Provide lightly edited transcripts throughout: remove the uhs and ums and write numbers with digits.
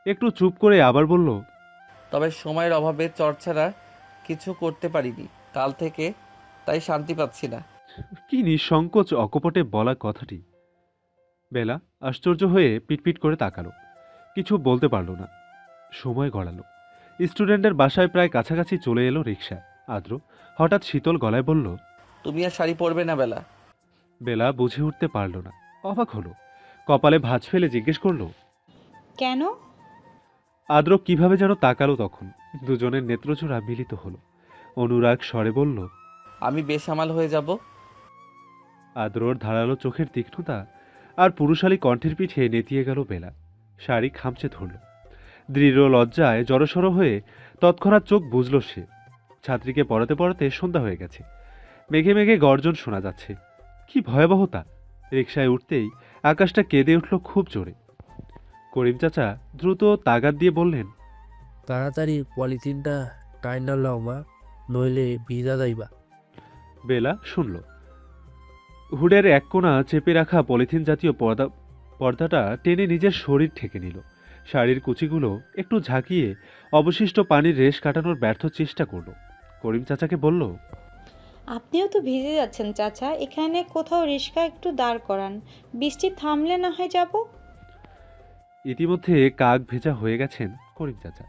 একটু চুপ করে আবার বলল, তবে সময়ের অভাবে চর্চারা কিছু করতে পারিনি কাল থেকে, তাই শান্তি পাচ্ছি না। কি নিঃসংকোচ অকপটে বলা কথাটি। বেলা আশ্চর্য হয়ে পিটপিট করে তাকালো, কিছু বলতে পারল না। সময় গড়ালো। স্টুডেন্টের বাসায় প্রায় কাছাকাছি চলে এলো রিক্সা। আদ্র হঠাৎ শীতল গলায় বলল, তুমি আর শাড়ি পরবে না বেলা? বেলা বুঝে উঠতে পারল না, অবাক হলো। কপালে ভাঁজ ফেলে জিজ্ঞেস করলো, কেন? আদ্র কিভাবে যেন তাকালো তখন। দুজনের নেত্রজোড়া মিলিত হলো। অনুরাগ স্বরে বলল, আমি বেসামাল হয়ে যাব। আদ্রর ধারালো চোখের তীক্ষ্ণতা আর পুরুষালী কণ্ঠের পিঠে নেতিয়ে গেল বেলা। শাড়ি খামচে ধরল। দৃঢ় লজ্জায় জড়সড় হয়ে তৎক্ষণাৎ চোখ বুঝল সে। ছাত্রীকে পড়াতে পড়াতে সন্ধ্যা হয়ে গেছে। মেঘে মেঘে গর্জন শোনা যাচ্ছে। কি ভয়াবহতা! রিকশায় উঠতেই আকাশটা কেঁদে উঠল খুব জোরে। করিম চাচা দ্রুত তাগাদ দিয়ে বললেন, তাড়াতাড়ি পলিথিনটা টাইনা লাও মা, নইলে ভিজা যাইবা। বেলা শুনল। হুডের এক কোণা চেপে রাখা পলিথিন জাতীয় পর্দাটা টেনে নিজের শরীর ঠেকে নিল। শাড়ির কুচিগুলো একটু ঝাঁকিয়ে অবশিষ্ট পানির রেশ কাটানোর ব্যর্থ চেষ্টা করল। করিম চাচাকে বলল, আপনিও তো ভিজে যাচ্ছেন চাচা, এখানে কোথাও রিক্সা একটু দাঁড় করান, বৃষ্টি থামলে না হয় যাব। ইতিমধ্যে কাক ভেজা হয়ে গেছেন করিম চাচা।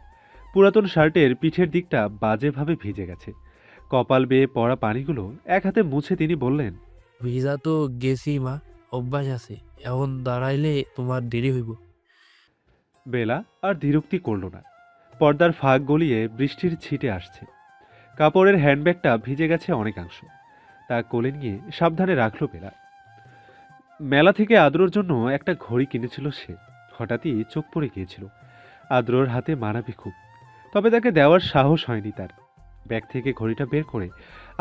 পুরাতন শার্টের পিঠের দিকটা বাজেভাবে ভিজে গেছে। কপাল বেয়ে পড়া পানিগুলো এক হাতে মুছে তিনি বললেন, ভিজা তো গেছি মা, অভ্যাস আছে। এখন দাঁড়াইলে তোমার দেরি হইব। বেলা আর দ্বিরুক্তি করল না। পর্দার ফাঁক গলিয়ে বৃষ্টির ছিটে আসছে। কাপড়ের হ্যান্ডব্যাগটা ভিজে গেছে অনেকাংশ। তা কোলে নিয়ে সাবধানে রাখল বেলা। মেলা থেকে আদ্রর জন্য একটা ঘড়ি কিনেছিল সে। হঠাৎই চোখ পড়ে গিয়েছিল আদ্রর হাতে মানাবি খুব। তবে তাকে দেওয়ার সাহস হয়নি তার। ব্যাগ থেকে ঘড়িটা বের করে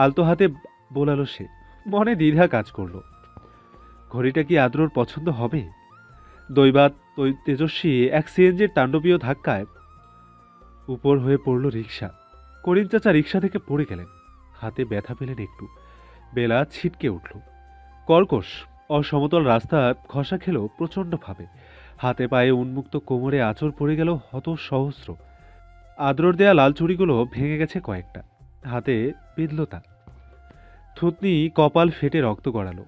আলতো হাতে বোলালো সে। মনে দ্বিধা কাজ করলো, ঘড়িটা কি আদ্রর পছন্দ হবে? দৈবাত তেজস্বী এক সিএনজির তাণ্ডবীয় ধাক্কায় উপর হয়ে পড়ল রিক্সা। করিম চাচা রিক্সা থেকে পড়ে গেলেন। হাতে ব্যথা পেলেন একটু। বেলা ছিটকে উঠল। কর্কশ অসমতল রাস্তা ঘষা খেল প্রচণ্ডভাবে। হাতে পায়ে উন্মুক্ত কোমরে আঁচড় পড়ে গেল হত সহস্র। আদ্রর দেয়া লাল চুড়িগুলো ভেঙে গেছে কয়েকটা। হাতে বিঁধল তা। থুতনি কপাল ফেটে রক্ত গড়ালো।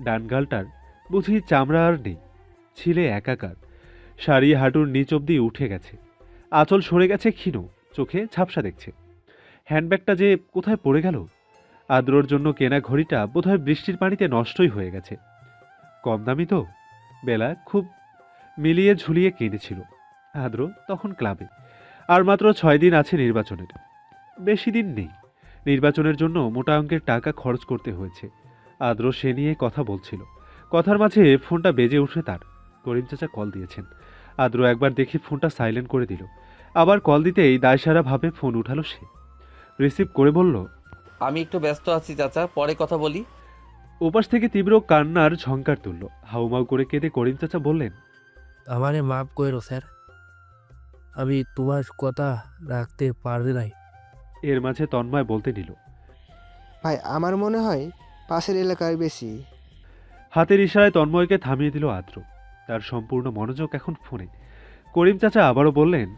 ডানগালটার বুঝি চামড়া আর নেই, ছিলে একাকার। শাড়ি হাঁটুর নিচ অব্দি উঠে গেছে। আঁচল সরে গেছে ক্ষীণ, চোখে ঝাপসা দেখছে। হ্যান্ডব্যাগটা যে কোথায় পড়ে গেল? আদ্রর জন্য কেনা ঘড়িটা বোধহয় বৃষ্টির পানিতে নষ্টই হয়ে গেছে। কম দামি তো। বেলা খুব মিলিয়ে ঝুলিয়ে কিনেছিল। আদ্র তখন ক্লাবে। আর মাত্র 6 দিন আছে নির্বাচনের। বেশি দিন নেই। নির্বাচনের জন্য মোটা অঙ্কের টাকা খরচ করতে হয়েছে। আদ্র সে নিয়ে কথা বলছিল। কথার মাঝে ফোনটা বেজে উঠে তার। করিম চাচা কল দিয়েছেন। আদ্র একবার দেখে ফোনটা সাইলেন্ট করে দিল। আবার কল দিতেই দায়সারাভাবে ফোন উঠালো সে। রিসিভ করে বলল, আমি একটু ব্যস্ত আছি চাচা, পরে কথা বলি। ওপাশ থেকে তীব্র কান্নার ঝংকার তুলল। হাউমাউ করে কেঁদে করিম চাচা বললেন, আমারে মাফ কইরো স্যার, আমি তোমার কথা রাখতে পারি নাই। এর মাঝে তন্ময় বলতে নিল। ভাই আমার মনে হয় পাশের এলাকায় বেশি। হাতের ইশারায় তন্ময়কে থামিয়ে দিল আদ্র। তার সম্পূর্ণ মনোযোগ এখন ফোনে। করিম চাচা আবারও বললেন,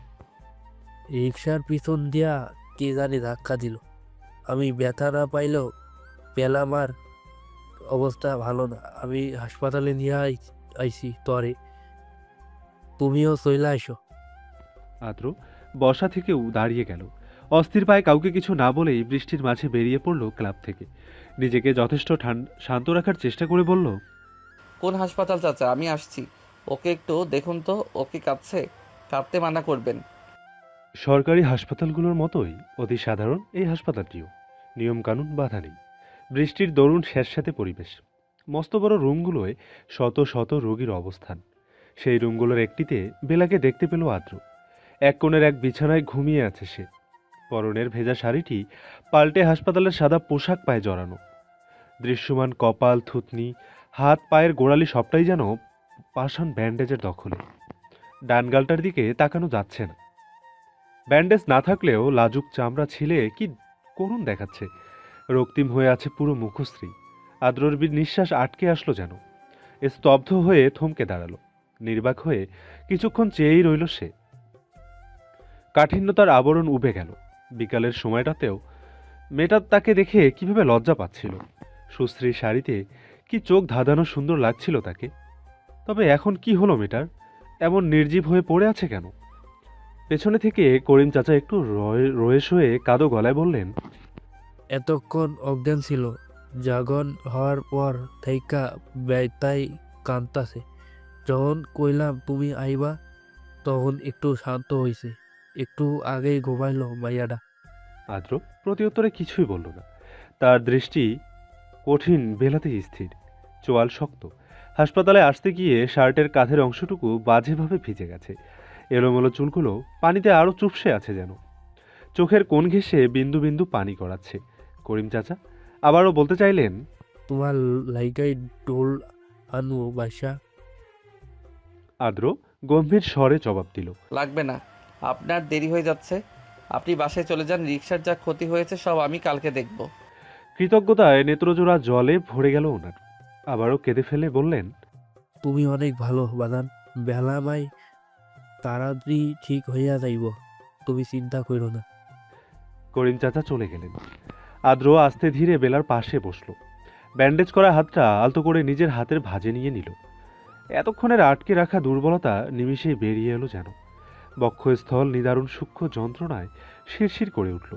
রিক্সার পিছন দিয়া কে জানি ধাক্কা দিল। আমি ব্যথা না পাইলেও পেলামার অবস্থা ভালো না। আমি হাসপাতালে নিয়ে আইছি তরে, তুমিও চইলা আইসো। আদ্র বসা থেকে দাঁড়িয়ে গেল। অস্থির পায়ে কাউকে কিছু না বলেই বৃষ্টির মাঝে বেরিয়ে পড়ল ক্লাব থেকে। নিজেকে যথেষ্ট শান্ত রাখার চেষ্টা করে বলল, কোন হাসপাতাল চাচা? আমি আসছি। ওকে একটু দেখুন তো, ওকে কাঁদছে? কাঁদতে মানা করবেন। সরকারি হাসপাতালগুলোর মতোই অতি সাধারণ এই হাসপাতালটিও। নিয়মকানুন বাধা নেই। বৃষ্টির দরুন স্যাঁতস্যাঁতে পরিবেশ। মস্ত বড় রুমগুলোয় শত শত রোগীর অবস্থান। সেই রুমগুলোর একটিতে বেলাকে দেখতে পেল আদ্র। এক কোণের এক বিছানায় ঘুমিয়ে আছে সে। পরনের ভেজা শাড়িটি পাল্টে হাসপাতালের সাদা পোশাক পায়ে জড়ানো। দৃশ্যমান কপাল, থুতনি, হাত পায়ের গোড়ালি সবটাই যেন পাষাণ ব্যান্ডেজের দখলে। ডানগালটার দিকে তাকানো যাচ্ছে না। ব্যান্ডেজ না থাকলেও লাজুক চামড়া ছিলে কি করুণ দেখাচ্ছে। রক্তিম হয়ে আছে পুরো মুখশ্রী। আদ্রর নিঃশ্বাস আটকে আসলো যেন। স্তব্ধ হয়ে থমকে দাঁড়ালো। নির্বাক হয়ে কিছুক্ষণ চেয়েই রইল সে। কাঠিন্যতার আবরণ উবে গেল। বিকালের সময়টাতেও মেয়েটা তাকে দেখে কিভাবে লজ্জা পাচ্ছিল। সুশ্রী শাড়িতে কি চোখ ধাঁধানো সুন্দর লাগছিল তাকে। তবে এখন কি হলো মেয়েটার? এমন নির্জীব হয়ে পড়ে আছে কেন? পেছনে থেকে করিম চাচা একটু রয়েস হয়ে কাদো গলায় বললেন, এতক্ষণ অজ্ঞান ছিল, জাগন হওয়ার পর থাইকা ব্যথায় কান্তাছে। যখন কইলাম তুমি আইবা তখন একটু শান্ত হইছে। একটু আগেই ঘুমাইলো মাইয়াডা। আদ্র প্রতিউত্তরে কিছুই বলল না। তার দৃষ্টি কঠিন বেলাতেই স্থির, চোয়াল শক্ত। হাসপাতালে আসতে গিয়ে শার্টের কাঁধের অংশটুকু বাজেভাবে ভিজে গেছে। এলোমেলো চুলগুলো পানিতে আরও চুপসে আছে যেন। চোখের কোণ ঘেঁষে বিন্দু বিন্দু পানি গড়াচ্ছে। করিম চাচা আবারও বলতে চাইলেন, তোমার লাইগাই ডোল আনু বাসা। আদ্র গম্ভীর স্বরে জবাব দিল, লাগবে না, আপনার দেরি হয়ে যাচ্ছে। আপনি বাসায় চলে যান, রিক্সার যা ক্ষতি হয়েছে সব আমি কালকে দেখব। কৃতজ্ঞতায় নেত্রজোড়া জলে ভরে গেল ওনার। আবারও কেঁদে ফেলে বললেন, তুমি অনেক ভালো বাদান। বেলামাই তাড়াতাড়ি ঠিক হইয়া যাইব, তুমি চিন্তা করো না। করিম চাচা চলে গেলেন। আদ্র আস্তে ধীরে বেলার পাশে বসল। ব্যান্ডেজ করা হাতটা আলতো করে নিজের হাতের ভাঁজে নিয়ে নিল। এতক্ষণের আটকে রাখা দুর্বলতা নিমিষেই বেরিয়ে এলো যেন। বক্ষস্থল নিদারুণ সূক্ষ্ম যন্ত্রণায় শিরশির করে উঠল।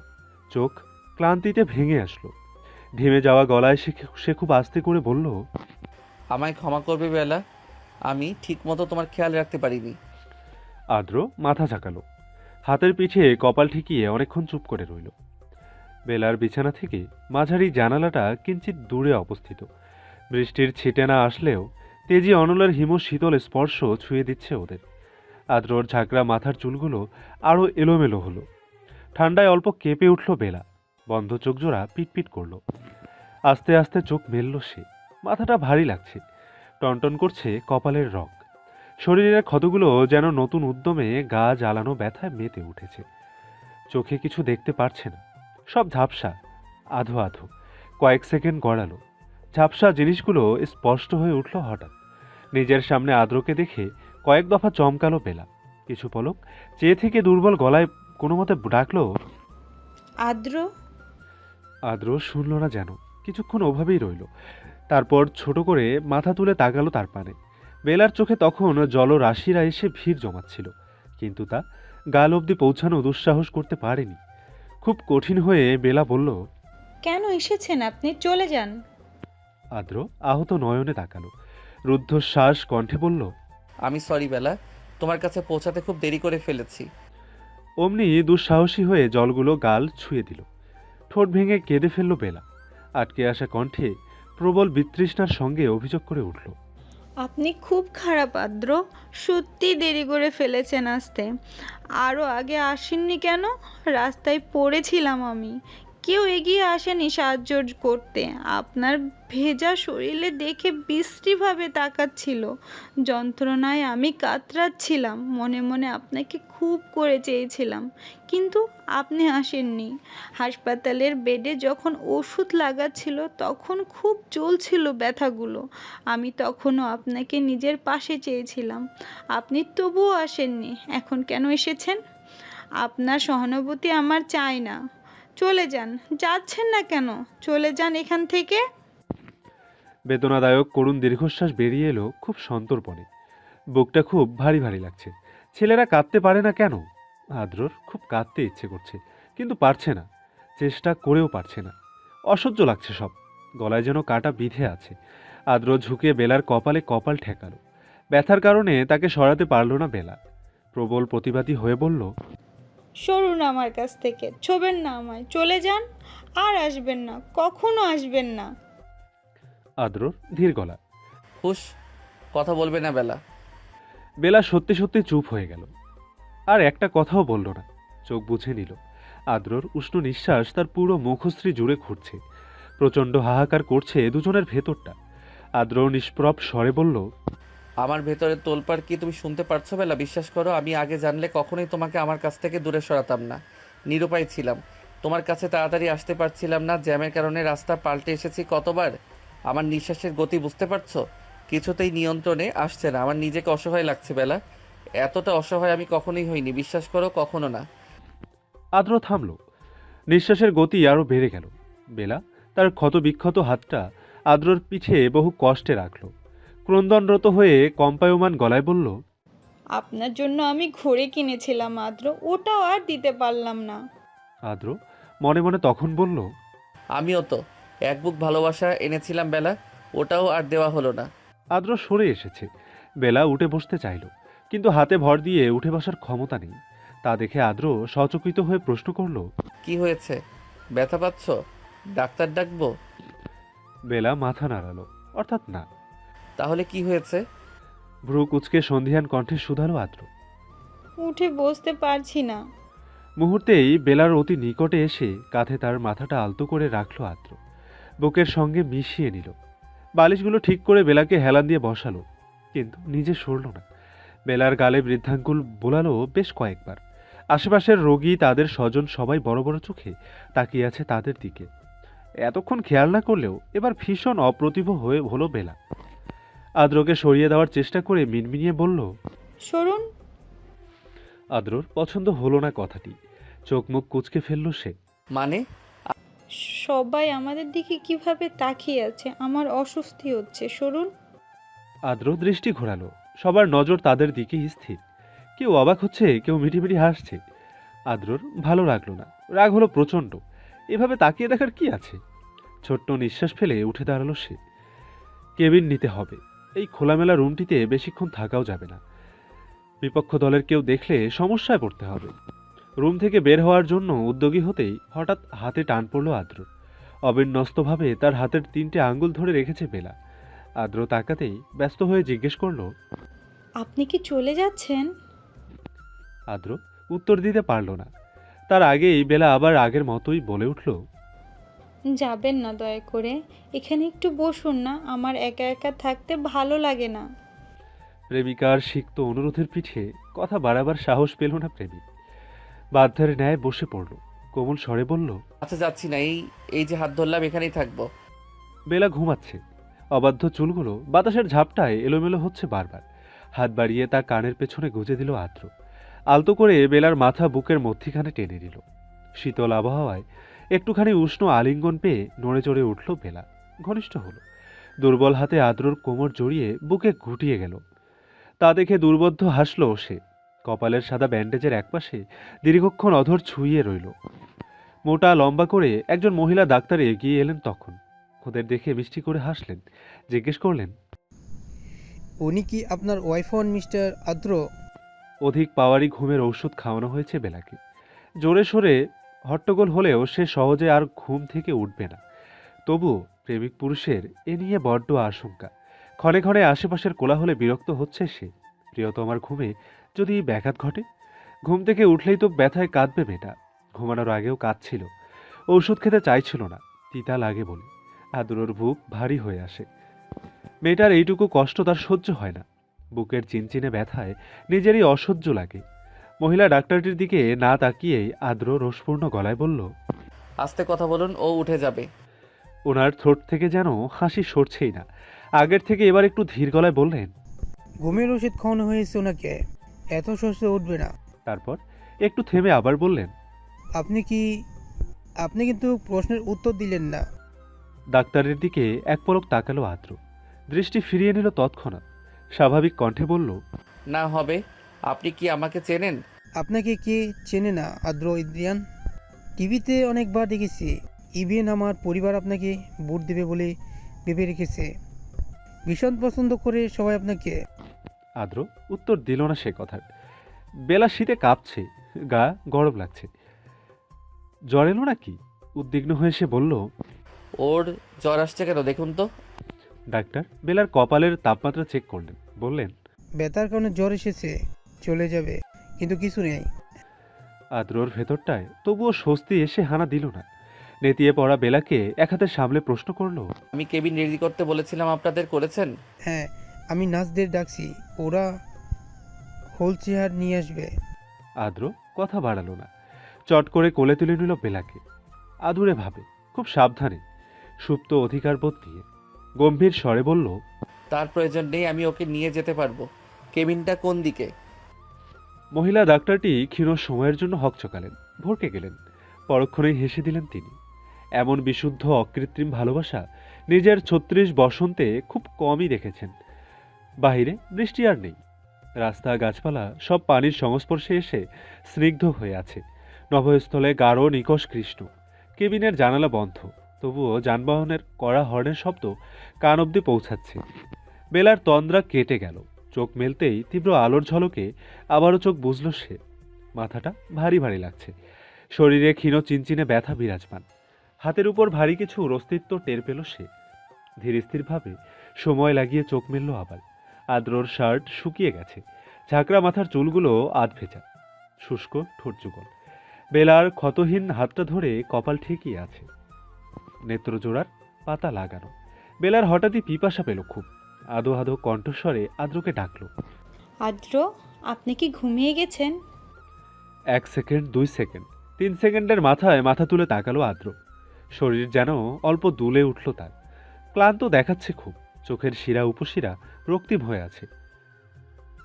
চোখ ক্লান্তিতে ভেঙে আসলো। ঢেমে যাওয়া গলায় সে খুব আস্তে করে বলল, আমায় ক্ষমা করবে বেলা, আমি ঠিকমতো তোমার খেয়াল রাখতে পারিনি। আদ্র মাথা ঝাঁকালো। হাতের পিঠে কপাল ঠেকিয়ে অনেকক্ষণ চুপ করে রইল। বেলার বিছানা থেকে মাঝারি জানালাটা কিঞ্চিত দূরে অবস্থিত। বৃষ্টির ছিটে না আসলেও তেজি অনলের হিম শীতল স্পর্শ ছুঁয়ে দিচ্ছে ওদের। আদ্রর ঝাঁকড়া মাথার চুলগুলো আরও এলোমেলো হলো। ঠান্ডায় অল্প কেঁপে উঠল বেলা। বন্ধ চোখ জোড়া পিটপিট করল। আস্তে আস্তে চোখ মেলল সে। মাথাটা ভারী লাগছে, টনটন করছে কপালের রগ। শরীরের ক্ষতগুলো যেন নতুন উদ্যমে গা জ্বালানো ব্যথায় মেতে উঠেছে। চোখে কিছু দেখতে পারছে না, সব ঝাপসা, আধো আধো। কয়েক সেকেন্ড গড়ালো। ঝাপসা জিনিসগুলো স্পষ্ট হয়ে উঠল হঠাৎ। নিজের সামনে আদ্রকে দেখে কয়েক দফা চমকালো বেলা। কিছু পলক চেয়ে থেকে দুর্বল গলায় কোনো মতে ডাকলো, আদ্র। আদ্র শুনল না যেন, কিছুক্ষণ ওভাবেই রইল। তারপর ছোট করে মাথা তুলে তাকালো তার পানে। বেলার চোখে তখন জলরাশিরা এসে ভিড় জমাচ্ছিল, কিন্তু তা গাল অবধি পৌঁছানো দুঃসাহস করতে পারেনি। খুব কঠিন হয়ে বেলা বলল, কেন এসেছেন আপনি? চলে যান। আদ্র আহত নয়নে তাকালো। রুদ্ধশ্বাস কণ্ঠে বলল, আমি সরি বেলা, তোমার কাছে পৌঁছাতে খুব দেরি করে ফেলেছি। অমনি দুঃসাহসী হয়ে জলগুলো গাল ছুঁয়ে দিল। ঠোঁট ভেঙে কেঁদে ফেলল বেলা। আটকে আসা কণ্ঠে প্রবল বিতৃষ্ণার সঙ্গে অভিযোগ করে উঠল, আপনি খুব খারাপ আদ্র, সত্যি দেরি করে ফেলেছেন আসতে। আরও আগে আসেননি কেন? রাস্তায় পড়েছিলাম আমি, কেউ এগিয়ে আসেনি সাহায্য করতে। আপনার ভেজা শরীরে দেখে বিশ্রীভাবে তাকাচ্ছিল। যন্ত্রণায় আমি কাতরাচ্ছিলাম, মনে মনে আপনাকে খুব করে চেয়েছিলাম, কিন্তু আপনি আসেননি। হাসপাতালের বেডে যখন ওষুধ লাগাচ্ছিল তখন খুব জ্বলছিল ব্যথাগুলো। আমি তখনও আপনাকে নিজের পাশে চেয়েছিলাম, আপনি তবুও আসেননি। এখন কেন এসেছেন? আপনার সহানুভূতি আমার চাই না। চলে যান। যাচ্ছেন না কেন? চলে যান এখান থেকে। বেদনাদায়ক করুণ দীর্ঘশ্বাস বেরিয়ে এলো খুব সন্তর্পণে। বুকটা খুব ভারী ভারী লাগছে। ছেলেরা কাঁদতে পারে না কেন? আদ্রর খুব কাঁদতে ইচ্ছে করছে, কিন্তু পারছে না, চেষ্টা করেও পারছে না। অসহ্য লাগছে সব, গলায় যেন কাটা বিঁধে আছে। আদ্র ঝুঁকে বেলার কপালে কপাল ঠেকালো। ব্যথার কারণে তাকে সরাতে পারল না বেলা। প্রবল প্রতিবাদী হয়ে বলল, সরুন আমার কাছ থেকে, ছোবেন না আমায়, চলে যান। আর আসবেন না, কখনো আসবেন না। আদ্রর ধীর গলা। হুশ, কথা বলবে না বেলা। বেলা সত্যি সত্যি চুপ হয়ে গেল, আর একটা কথাও বলল না। চোখ বুঝে নিল। আদ্রর উষ্ণ নিঃশ্বাস তার পুরো মুখশ্রী জুড়ে ঘুরছে। প্রচণ্ড হাহাকার করছে দুজনের ভেতরটা। আদ্র নিষ্প্রভ স্বরে বলল, আমার ভেতরে তোলপাড় কি তুমি শুনতে পারছো বেলা? বিশ্বাস করো, আমি আগে জানলে কখনোই তোমাকে আমার কাছ থেকে দূরে সরাতাম না। নিরুপায় ছিলাম, তোমার কাছে তাড়াতাড়ি আসতে পারছিলাম না। জ্যামের কারণে রাস্তা পাল্টে এসেছি কতবার। আমার নিঃশ্বাসের গতি বুঝতে পারছো? কিছুতেই নিয়ন্ত্রণে আসছে না। আমার নিজেকে অসহায় লাগছে বেলা। এতটা অসহায় আমি কখনোই হইনি, বিশ্বাস করো, কখনো না। আদ্র থামল। নিঃশ্বাসের গতি আরও বেড়ে গেল। বেলা তার ক্ষতবিক্ষত হাতটা আদ্রর পিঠে বহু কষ্টে রাখল। ক্রন্দনরত হয়ে কম্পায়মান গলায় বলল, আপনার জন্য আমি ঘড়ি কিনেছিলাম আদ্র, ওটাও আর দিতে পারলাম না। আদ্র মনে মনে তখন বলল, আমিও তো এক বুক ভালোবাসা এনেছিলাম বেলা, ওটাও আর দেওয়া হলো না। আদ্র সরে এসেছে। বেলা উঠে বসতে চাইল, কিন্তু হাতে ভর দিয়ে উঠে বসার ক্ষমতা নেই। তা দেখে আদ্র সচকিত হয়ে প্রশ্ন করল, কি হয়েছে? ব্যথা পাচ্ছ? ডাক্তার ডাকবো? বেলা মাথা নাড়ালো, অর্থাৎ না। তাহলে কি হয়েছে? ভ্রু কুচকে সন্ধিহান কণ্ঠে শুধালো আদ্র। উঠে বসতে পারছি না। মুহূর্তেই বেলার অতি নিকটে এসে কাঁধে তার মাথাটা আলতো করে রাখল আদ্র। বুকের সঙ্গে মিশিয়ে নিল। বালিশগুলো ঠিক করে বেলাকে হেলান দিয়ে বসালো, কিন্তু নিজে সরল না। বেলার গালে বৃদ্ধাঙ্গুল বোলালো বেশ কয়েকবার। আশেপাশের রোগী, তাদের স্বজন সবাই বড় বড় চোখে তাকিয়ে আছে তাদের দিকে। এতক্ষণ খেয়াল না করলেও এবার ভীষণ অপ্রতিভ হয়ে হলো বেলা। আদ্রকে সরিয়ে দেওয়ার চেষ্টা করে মিনমিনিয়ে বলল, সরুন। আদ্রর পছন্দ হলো না কথাটি। চোখ মুখ কুঁচকে ফেলল সে। মানে? সবাই আমাদের দিকে কিভাবে তাকিয়ে আছে, আমার অস্বস্তি হচ্ছে, সরুন। আদ্র দৃষ্টি ঘোরালো। সবার নজর তাদের দিকেই স্থির। কেউ অবাক হচ্ছে, কেউ মিটিমিটি হাসছে। আদ্রর ভালো লাগলো না, রাগ হলো প্রচণ্ড। এভাবে তাকিয়ে দেখার কি আছে? ছোট্ট নিঃশ্বাস ফেলে উঠে দাঁড়ালো সে। কেবিন নিতে হবে। এই খোলামেলা রুমটিতে বেশিক্ষণ থাকাও যাবে না। বিপক্ষ দলের কেউ দেখলে সমস্যায় পড়তে হবে। রুম থেকে বের হওয়ার জন্য উদ্যোগী হতেই হঠাৎ হাতে টান পড়ল আদ্রর। অবিন্যস্তভাবে তার হাতের 3টে আঙ্গুল ধরে রেখেছে বেলা। আদ্র তাকাতেই ব্যস্ত হয়ে জিজ্ঞেস করল, আপনি কি চলে যাচ্ছেন? আদ্র উত্তর দিতে পারল না। তার আগেই বেলা আবার আগের মতোই বলে উঠল, যাবেন না দয়া করে, এখানে একটু বসুন না, আমার একা একা থাকতে ভালো লাগে না। প্রেমিকার সিক্ত অনুরোধের পিঠে কথা বাড়াবার সাহস পেল না প্রেমিক। বাধ্যের ন্যায় বসে পড়ল। কোমল স্বরে বলল, আচ্ছা যাচ্ছি না, এই এই যে হাত ধরলাম এখানেই থাকবো। বেলা ঘুমাচ্ছে। অবাধ্য চুলগুলো বাতাসের ঝাপটায় এলোমেলো হচ্ছে বারবার। হাত বাড়িয়ে তা কানের পেছনে গুজে দিল আদ্র। আলতো করে বেলার মাথা বুকের মধ্যিখানে টেনে নিল। শীতল আবহাওয়ায় একটুখানি উষ্ণ আলিঙ্গন পেয়ে নড়ে চড়ে উঠল বেলা। ঘনিষ্ঠ হলো। দুর্বল হাতে আদ্রর কোমর জড়িয়ে বুকে ঘুটিয়ে গেল। তা দেখে দুর্বোধ্য হাসল সে। কপালের সাদা ব্যান্ডেজের একপাশে দীর্ঘক্ষণ অধর ছুঁয়ে রইল। মোটা লম্বা করে একজন মহিলা ডাক্তার এগিয়ে এলেন তখন। ওদের দেখে মিষ্টি করে হাসলেন। জিজ্ঞেস করলেন, উনি কি আপনার ওয়াইফ হন মিস্টার আদ্র? অধিক পাওয়ারি ঘুমের ঔষধ খাওয়ানো হয়েছে বেলাকে। জোরে সোরে হট্টগোল হলেও সে সহজে আর ঘুম থেকে উঠবে না। তবুও প্রেমিক পুরুষের এ নিয়ে বড্ড আশঙ্কা। ক্ষণে ক্ষণে আশেপাশের কোলাহলে বিরক্ত হচ্ছে সে। প্রিয়তমার ঘুমে যদি ব্যাঘাত ঘটে? ঘুম থেকে উঠলেই তো ব্যথায় কাঁদবে মেয়েটা। ঘুমানোর আগেও কাঁদছিল। ঔষধ খেতে চাইছিল না, তিতা লাগে বলে। আদুরোর বুক ভারী হয়ে আসে। মেয়েটার এইটুকু কষ্ট তার সহ্য হয় না। বুকের চিনচিনে ব্যথায় নিজেরই অসহ্য লাগে। মহিলা ডাক্তারটির দিকে না তাকিয়েই আদ্র রোষপূর্ণ গলায় বলল, আস্তে কথা বলুন, ও উঠে যাবে। ওনার ঠোঁট থেকে যেন হাসি সরছেই না। আগের থেকে এবার একটু ধীর গলায় বললেন, ঘুমের ওষুধ খাওয়ানো হয়েছে ওনাকে, এত সহজে উঠবে না। তারপর একটু থেমে আবার বললেন, আপনি কিন্তু প্রশ্নের উত্তর দিলেন না। ডাক্তারের দিকে এক পলক তাকালো আদ্র। দৃষ্টি ফিরিয়ে নিল তৎক্ষণাৎ। স্বাভাবিক কণ্ঠে বলল, না হবে। আপনি কি আমাকে চেনেন? আপনাকে কে চেনে না আদ্র ইদ্রিয়ান? টিভিতে অনেকবার দেখেছি। ইভেন আমার পরিবার আপনাকে ভোট দেবে বলে ভেবে রেখেছে। ভীষণ পছন্দ করে সবাই আপনাকে। আদ্র উত্তর দিল না সে কথার। বেলা শীতে কাঁপছে, গা গরম লাগছে। জ্বর এলো নাকি? উদ্বিগ্ন হয়ে সে বলল, ওর জ্বর আসছে কেন দেখুন তো। ডাক্তার বেলার কপালের তাপমাত্রা চেক করলেন। বললেন, ব্যথার কারণে জ্বর এসেছে, চলে যাবে, কিন্তু কিছু নেই। আদ্রর ভেতরটায় তবুও স্বস্তি এসে হানা দিল না। নেতিয়ে পড়া বেলাকে এক হাতে সামলে প্রশ্ন করল, আমি কেবিন রেডি করতে বলেছিলাম, আপনাদের করেছেন? হ্যাঁ, আমি নার্সদের ডাকছি, ওরা হোল চেয়ার নিয়ে আসবে। আদ্র কথা বাড়ালো না। চট করে কোলে তুলে নিল বেলাকে। আদুরে ভাবে, খুব সাবধানে, সুপ্ত অধিকারবোধ দিয়ে গম্ভীর স্বরে বলল, তার প্রয়োজন নেই, আমি ওকে নিয়ে যেতে পারবো। কেবিনটা কোন দিকে? মহিলা ডাক্তারটি ক্ষীণ সময়ের জন্য হকচকালেন, ভরকে গেলেন। পরক্ষণেই হেসে দিলেন তিনি। এমন বিশুদ্ধ অকৃত্রিম ভালোবাসা নিজের ৩৬ বসন্তে খুব কমই দেখেছেন। বাহিরে বৃষ্টি আর নেই। রাস্তা, গাছপালা সব পানির সংস্পর্শে এসে স্নিগ্ধ হয়ে আছে। নভস্থলে গাঢ় নিকষ কৃষ্ণ। কেবিনের জানালা বন্ধ, তবুও যানবাহনের কড়া হর্নের শব্দ কান অব্দি পৌঁছাচ্ছে। বেলার তন্দ্রা কেটে গেল। চোখ মেলতেই তীব্র আলোর ঝলকে আবারও চোখ বুঝল সে। মাথাটা ভারী ভারী লাগছে। শরীরে ক্ষীণ চিনচিনে ব্যথা বিরাজমান। হাতের উপর ভারী কিছুর অস্তিত্ব টের পেল সে। ধীর স্থিরভাবে সময় লাগিয়ে চোখ মেলল আবার। আদ্রর শার্ট শুকিয়ে গেছে। ঝাঁকড়া মাথার চুলগুলো আধ ভেজা, শুষ্ক ঠোঁট যুগল। বেলার ক্ষতহীন হাতটা ধরে কপাল ঠেকিয়ে আছে। নেত্রজোড়ার পাতা লাগানো। বেলার হঠাৎই পিপাসা পেল খুব। আদো আদো কণ্ঠস্বরে আদ্রকে ডাকল। আদ্র, আপনি কি ঘুমিয়ে গেছেন? ১ সেকেন্ড, ২ সেকেন্ড, ৩ সেকেন্ডের মাথায় মাথা তুলে তাকালো আদ্র। শরীর যেন অল্প দুলে উঠল তার। ক্লান্ত দেখাচ্ছে খুব। চোখের শিরা উপশিরা রক্তিম হয়ে আছে।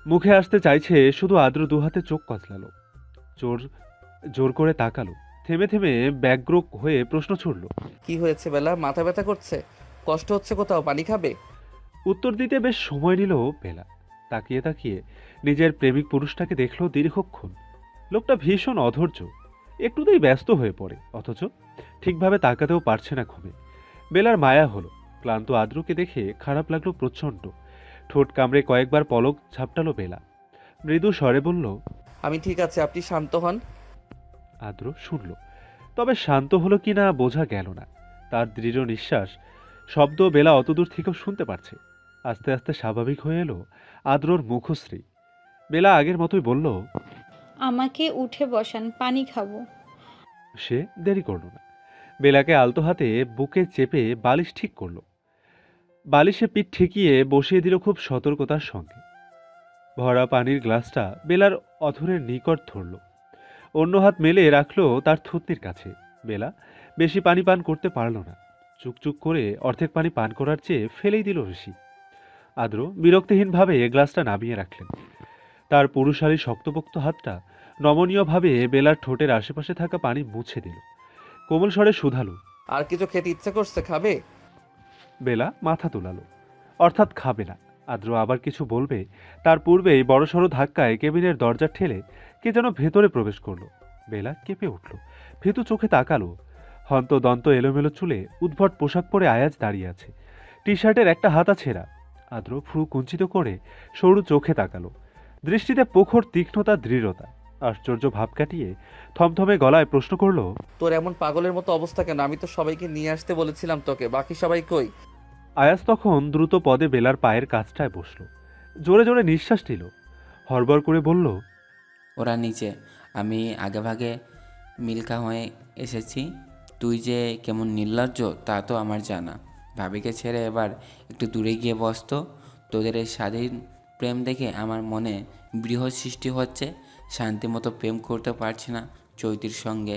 মুখে আসতে চাইছে, শুধু আদ্র দুহাতে চোখ কচলালো। জোর জোর করে তাকালো। থেমে থেমে ব্যগ্র হয়ে প্রশ্ন ছুড়ল। কি হয়েছে বেলা? মাথা ব্যথা করছে? কষ্ট হচ্ছে কোথাও? পানি খাবে? উত্তর দিতে বেশ সময় নিল বেলা। তাকিয়ে তাকিয়ে নিজের প্রেমিক পুরুষটাকে দেখল দীর্ঘক্ষণ। লোকটা ভীষণ অধৈর্য, একটুতেই ব্যস্ত হয়ে পড়ে, অথচ ঠিকভাবে তাকাতেও পারছে না ঘুমে। বেলার মায়া হলো। ক্লান্ত আদ্রকে দেখে খারাপ লাগলো প্রচণ্ড। ঠোঁট কামড়ে কয়েকবার পলক ঝাপটালো বেলা। মৃদু স্বরে বলল, আমি ঠিক আছে, আপনি শান্ত হন। আদ্র শুনল, তবে শান্ত হলো কিনা বোঝা গেল না। তার দৃঢ় নিঃশ্বাস শব্দ বেলা অতদূর থেকেও শুনতে পারছে। আস্তে আস্তে স্বাভাবিক হয়ে এলো আদ্রর মুখশ্রী। বেলা আগের মতোই বলল, আমাকে উঠে বসান, পানি খাবো। সে দেরি করল না। বেলাকে আলতো হাতে বুকে চেপে বালিশ ঠিক করল। বালিশে পিঠ ঠেকিয়ে বসিয়ে দিল খুব সতর্কতার সঙ্গে। ভরা পানির গ্লাসটা বেলার অধরের নিকট ধরল। অন্য হাত মেলে রাখলো তার থুতনির কাছে। বেলা বেশি পানি পান করতে পারল না। চুকচুক করে অর্ধেক পানি পান করার চেয়ে ফেলেই দিল ঋষি। আদ্র বিরক্তিহীনভাবে গ্লাসটা নামিয়ে রাখলেন। তার পুরুষালী শক্তপোক্ত হাতটা নমনীয়ভাবে বেলার ঠোঁটের আশেপাশে থাকা পানি মুছে দিল। কোমল স্বরে শুধালো, আর কিছু খেতে ইচ্ছে করছে? খাবে? বেলা মাথা তোলালো, অর্থাৎ খাবে না। আদ্র আবার কিছু বলবে তার পূর্বেই বড়সড় ধাক্কায় কেবিনের দরজা ঠেলে কে যেন ভেতরে প্রবেশ করলো। বেলা কেঁপে উঠল, ভীতু চোখে তাকালো। হন্তদন্ত এলোমেলো চুলে উদ্ভট পোশাক পরে আয়াজ দাঁড়িয়ে আছে। টি শার্টের একটা হাতা ছেঁড়া। আদ্র ভ্রু কুঞ্চিত করে সরু চোখে তাকালো। দৃষ্টিতে প্রখর তীক্ষ্ণতা, দৃঢ়তা। আশ্চর্য ভাব কাটিয়ে থমথমে গলায় প্রশ্ন করলো, তোর এমন পাগলের মতো অবস্থা কেন? আমি তো সবাইকে নিয়ে আসতে বলেছিলাম তোকে, বাকি সবাই কই? আয়াজ তখন দ্রুত পদে বেলার পায়ের কাছটায় বসল। জোরে জোরে নিঃশ্বাস নিল। হড়বড় করে বলল, ওরা নিচে, আমি আগেভাগে মিল্কা হয়ে এসেছি। তুই যে কেমন নির্লজ্জ তা তো আমার জানা। ভাবিকে ছেড়ে এবার একটু দূরে গিয়ে বসতো। তোদের এই স্বাধীন প্রেম দেখে আমার মনে বৃহৎ সৃষ্টি হচ্ছে। শান্তি মতো প্রেম করতে পারছি না চৈতির সঙ্গে।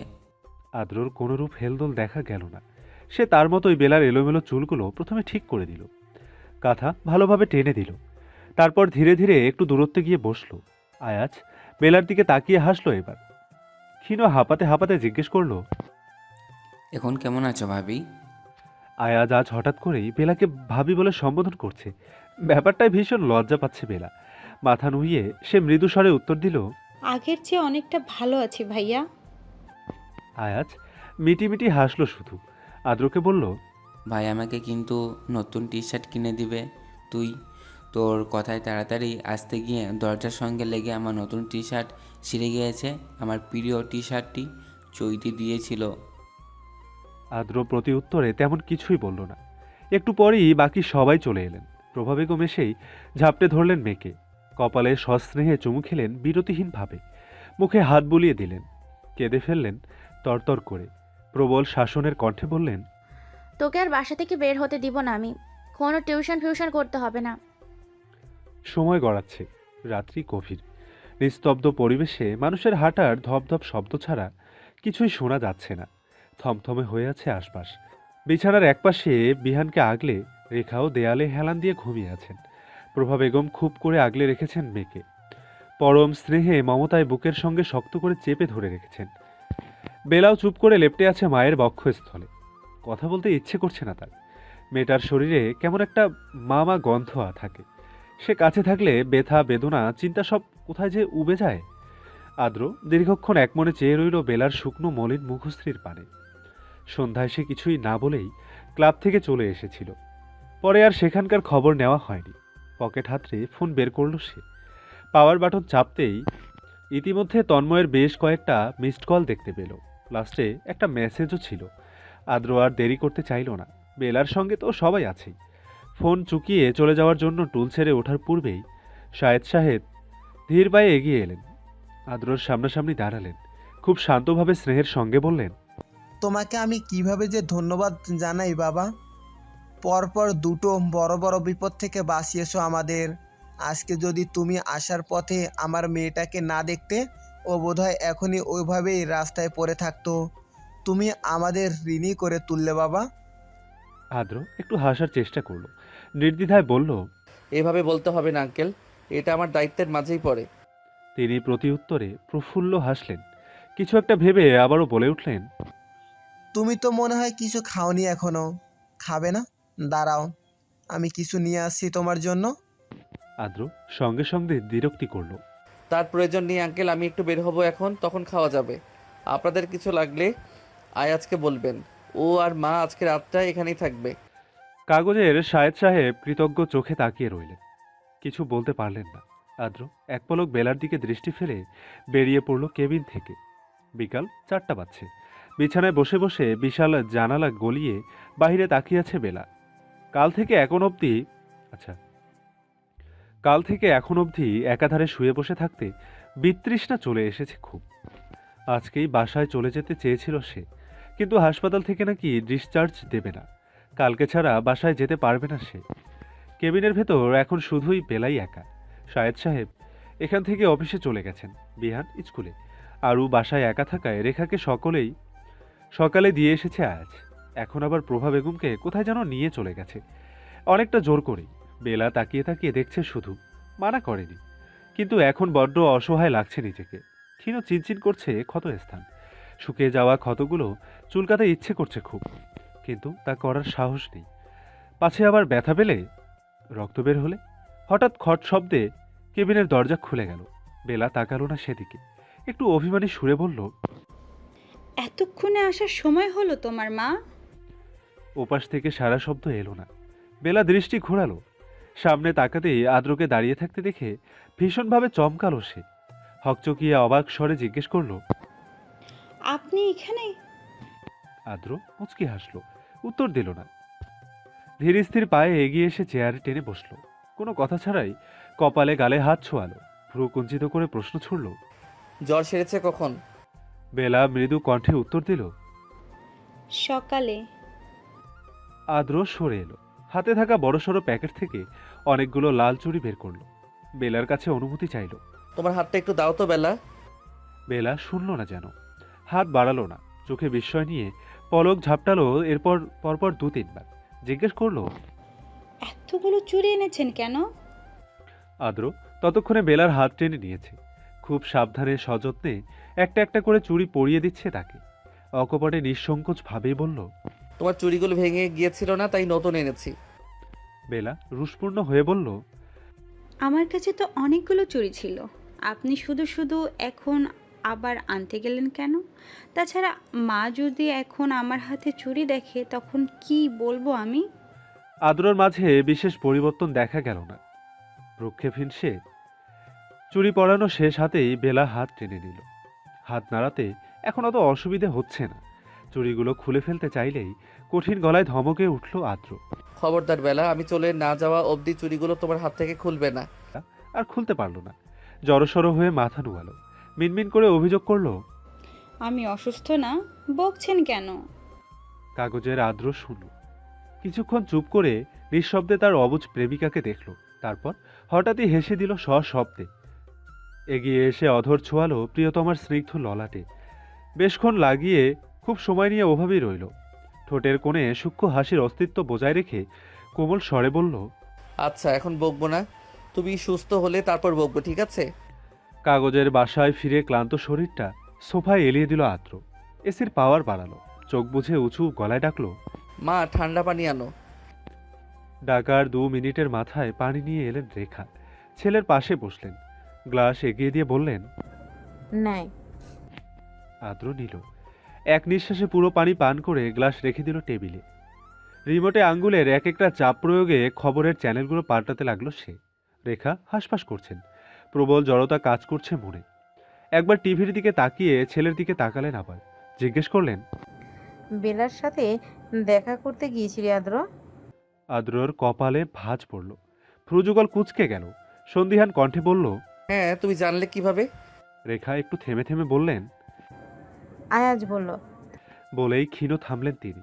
আদ্রর কোনোরূপ হেলদোল দেখা গেল না। সে তার মতোই বেলার এলোমেলো চুলগুলো প্রথমে ঠিক করে দিল, কাঁথা ভালোভাবে টেনে দিল। তারপর ধীরে ধীরে একটু দূরত্বে গিয়ে বসল। আয়াজ বেলার দিকে তাকিয়ে হাসলো এবার। ক্ষীণ হাঁপাতে হাঁপাতে জিজ্ঞেস করলো, এখন কেমন আছো ভাবি? আয়াজ আজ হঠাৎ করেই বেলাকে ভাবি বলে সম্বোধন করছে। ব্যাপারটায় ভীষণ লজ্জা পাচ্ছে বেলা। মাথা নুইয়ে সে মৃদু স্বরে উত্তর দিল, আগের চেয়ে অনেকটা ভালো আছি ভাইয়া। আয়াজ মিটিমিটি হাসলো শুধু। আদ্রকে বলল, ভাই আমাকে কিন্তু নতুন টি শার্ট কিনে দিবে তুই? তোর কথায় তাড়াতাড়ি আসতে গিয়ে দরজার সঙ্গে লেগে আমার নতুন টি শার্ট ছিঁড়ে গিয়েছে। আমার প্রিয় টি শার্টটি চৈতি দিয়েছিল। আদ্র প্রতি উত্তরে তেমন কিছুই বলল না। একটু পরেই বাকি সবাই চলে এলেন। প্রভা বেগম এসেই ঝাপটে ধরলেন মেয়েকে। কপালে সস্নেহে চুমু খেলেন বিরতিহীনভাবে। মুখে হাত বুলিয়ে দিলেন। কেঁদে ফেললেন তরতর করে। প্রবল শাসনের কণ্ঠে বললেন, তোকে আর বাসা থেকে বের হতে দিব না আমি। কোনো টিউশন ফিউশন করতে হবে না। সময় গড়াচ্ছে। রাত্রি গভীর। নিস্তব্ধ পরিবেশে মানুষের হাঁটার ধপধপ শব্দ ছাড়া কিছুই শোনা যাচ্ছে না। থমথমে হয়ে আছে আশপাশ। বিছানার একপাশে বিহানকে আগলে রেখাও দেয়ালে হেলান দিয়ে ঘুমিয়ে আছেন। প্রভা বেগম খুব করে আগলে রেখেছেন মেয়েকে। পরম স্নেহে মমতায় বুকের সঙ্গে শক্ত করে চেপে ধরে রেখেছেন। বেলাও চুপ করে লেপ্টে আছে মায়ের বক্ষস্থলে। কথা বলতে ইচ্ছে করছে না তার। মেয়েটার শরীরে কেমন একটা মামা গন্ধ থাকে। সে কাছে থাকলে ব্যথা বেদনা চিন্তা সব কোথায় যে উবে যায়। আদ্র দীর্ঘক্ষণ একমনে চেয়ে রইল বেলার শুকনো মলিন মুখশ্রীর পানে। সন্ধ্যায় সে কিছুই না বলেই ক্লাব থেকে চলে এসেছিল। পরে আর সেখানকার খবর নেওয়া হয়নি। পকেট হাতড়ে ফোন বের করল সে। পাওয়ার বাটন চাপতেই ইতিমধ্যে তন্ময়ের বেশ কয়েকটা মিসড কল দেখতে পেল। লাস্টে একটা মেসেজও ছিল। আদ্র আর দেরি করতে চাইল না। বেলার সঙ্গে তো সবাই আছেই। ফোন চুকিয়ে চলে যাওয়ার জন্য টুল ছেড়ে ওঠার পূর্বেই শায়েদ সাহেব ধীর পায়ে এগিয়ে এলেন। আদ্রর সামনাসামনি দাঁড়ালেন। খুব শান্তভাবে স্নেহের সঙ্গে বললেন, তোমাকে আমি কিভাবে যে ধন্যবাদ জানাই বাবা। পরপর দুটো বড় বড় বিপদ থেকে বাঁচিয়েছো আমাদের। আজকে যদি তুমি আসার পথে আমার মেয়েটাকে না দেখতে, ও বোধহয় এখনই ওইভাবেই রাস্তায় পড়ে থাকতো। তুমি আমাদের ঋণী করে তুললে বাবা। আদ্র একটু হাসার চেষ্টা করলো। নির্দ্বিধায় বলল, এভাবে বলতে হবে না আঙ্কেল, এটা আমার দায়িত্বের মাঝেই পড়ে। তিনি প্রতি উত্তরে প্রফুল্ল হাসলেন। কিছু একটা ভেবে আবারও বলে উঠলেন, তুমি তো মনে হয় কিছু খাওনি এখনো। খাবে না? দাঁড়াও, আমি কিছু নিয়ে আসছি তোমার জন্য। আদ্র সঙ্গে সঙ্গে বিরক্তি করলো। তার প্রয়োজন নেই আঙ্কেল, আমি একটু বের হব এখন, তখন খাওয়া যাবে। আপনাদের কিছু লাগলে আয়াজকে বলবেন। ও আর মা আজকে রাতটা এখানেই থাকবে। কাগজের শায়েদ সাহেব কৃতজ্ঞ চোখে তাকিয়ে রইলেন। কিছু বলতে পারলেন না। আদ্র এক পলক বেলার দিকে দৃষ্টি ফেলে বেরিয়ে পড়ল কেবিন থেকে। বিকাল 4টা বাজছে। বিছানায় বসে বসে বিশাল জানালা গলিয়ে বাইরে তাকিয়ে আছে বেলা। কাল থেকে এখন অবধি একাধারে শুয়ে বসে থাকতে বিতৃষ্ণা চলে এসেছে খুব। আজকেই বাসায় চলে যেতে চেয়েছিল সে, কিন্তু হাসপাতাল থেকে নাকি ডিসচার্জ দেবে না। কালকে ছাড়া বাসায় যেতে পারবে না সে। কেবিনের ভেতর এখন শুধুই বেলাই একা। শায়েদ সাহেব এখান থেকে অফিসে চলে গেছেন, বিহান স্কুলে। আরও বাসায় একা থাকায় রেখাকে সকালে দিয়ে এসেছে আজ। এখন আবার প্রভা বেগমকে কোথায় যেন নিয়ে চলে গেছে, অনেকটা জোর করেই। বেলা তাকিয়ে তাকিয়ে দেখছে শুধু, মানা করেনি। কিন্তু এখন বড্ড অসহায় লাগছে নিজেকে। ক্ষীণ চিনচিন করছে ক্ষতস্থান। শুকিয়ে যাওয়া ক্ষতগুলো চুলকাতে ইচ্ছে করছে খুব, কিন্তু তা করার সাহস নেই। পাছে আবার ব্যথা পেলে, রক্ত বের হলে। হঠাৎ খট শব্দে কেবিনের দরজা খুলে গেল। বেলা তাকালো না সেদিকে। একটু অভিমানী সুরে বলল, এতক্ষণে আসার সময় হলো তোমার মা? ওপাশ থেকে সারা শব্দ এলো না। বেলা দৃষ্টি ঘোরালো। সামনে তাকাতেই আদ্রকে দাঁড়িয়ে থাকতে দেখে ভীষণভাবে চমকালো সে। হকচকিয়ে অবাক স্বরে জিজ্ঞেস করলো, আপনি এখানে? আদ্র মুচকি হাসলো, উত্তর দিল না। ধীর স্থির পায়ে এগিয়ে এসে চেয়ারে টেনে বসলো। কোনো কথা ছাড়াই কপালে গালে হাত ছোঁয়ালো। ভ্রু কুঞ্চিত করে প্রশ্ন ছুড়ল, জ্বর সেরেছে কখন? বেলা মৃদু কণ্ঠে উত্তর দিল, সকালে। আদ্র সরে এলো। হাতে থাকা বড়সড় প্যাকেট থেকে অনেকগুলো লাল চুড়ি বের করলো। বেলার কাছে অনুমতি চাইল। তোমার হাতটা একটু দাও তো বেলা। বেলা শুনল না যেন, হাত বাড়ালো না। চোখে বিস্ময় নিয়ে পলক ঝাপটালো। এরপর পরপর 2-3 বার জিজ্ঞেস করলো, এতগুলো চুড়ি এনেছেন কেন? আদ্র ততক্ষণে বেলার হাত টেনে নিয়েছে। খুব সাবধানে সযত্নে একটা একটা করে চুড়ি পরিয়ে দিচ্ছে তাকে। অকপটে নিঃসংকোচ ভাবেই বলল, তোমার চুড়িগুলো ভেঙে গিয়েছিল না, তাই নতুন এনেছি। বেলা রুষপূর্ণ হয়ে বলল, আমার কাছে তো অনেকগুলো চুড়ি ছিল, আপনি শুধু শুধু এখন আবার আনতে গেলেন কেন? তাছাড়া মা যদি এখন আমার হাতে চুড়ি দেখে তখন কি বলবো আমি? আদ্রর মাঝে বিশেষ পরিবর্তন দেখা গেল না। প্রক্ষেপহীন সে। চুড়ি পরানো শেষ হাতেই বেলা হাত টেনে নিল। হাত নাড়াতে এখন অত অসুবিধে হচ্ছে না। চুড়িগুলো খুলে ফেলতে চাইলেই কঠিন গলায় ধমকে উঠল আদ্র। খবরদার বেলা, আমি চলে না যাওয়া অবধি চুড়িগুলো তোমার হাত থেকে খুলবে না। আর খুলতে পারল না। জড়সড় হয়ে মাথা নুয়ালো। মিনমিন করে অভিযোগ করল, আমি অসুস্থ না, বকছেন কেন? কাগজের আদ্র শুনল। কিছুক্ষণ চুপ করে নিঃশব্দে তার অবুঝ প্রেমিকাকে দেখল। তারপর হঠাৎই হেসে দিল সশব্দে। এগিয়ে এসে অধর ছোঁয়ালো প্রিয়তমার স্নিগ্ধ ললাটে। বেশক্ষণ লাগিয়ে খুব সময় নিয়ে ওভাবেই রইল। ঠোঁটের কোণে সূক্ষ্ম হাসির অস্তিত্ব বজায় রেখে কোমল স্বরে বলল, আচ্ছা এখন বকবো না, তুমি সুস্থ হলে তারপর বকবো, ঠিক আছে? কাগজের বাসায় ফিরে ক্লান্ত শরীরটা সোফায় এলিয়ে দিল আদ্র। এসির পাওয়ার বাড়ালো, চোখ বুঝে উঁচু গলায় ডাকলো, মা ঠান্ডা পানি আনো। ডাকার 2 মিনিটের মাথায় পানি নিয়ে এলেন রেখা। ছেলের পাশে বসলেন, গ্লাস এগিয়ে দিয়ে বললেন, নাই। আদ্র নিল। এক নিঃশ্বাসে পুরো পানি পান করে গ্লাস রেখে দিল টেবিলে। রিমোটে আঙ্গুলের এক একটা চাপ প্রয়োগে খবরের চ্যানেলগুলো পাল্টাতে লাগলো সে। রেখা হাসপাস করছেন, প্রবল জড়তা কাজ করছে মনে। একবার টিভির দিকে তাকিয়ে ছেলের দিকে তাকালেন, আবার জিজ্ঞেস করলেন, বেলার সাথে দেখা করতে গিয়েছিলি আদ্র? আদ্রর কপালে ভাঁজ পড়ল, ফ্রুযুগল কুঁচকে গেল। সন্দিহান কণ্ঠে বলল, হ্যাঁ, তুমি জানলে কিভাবে? রেখা একটু থেমে থেমে বললেন। আয়াজ বলল। বলেই ক্ষীণ থামলেন তিনি।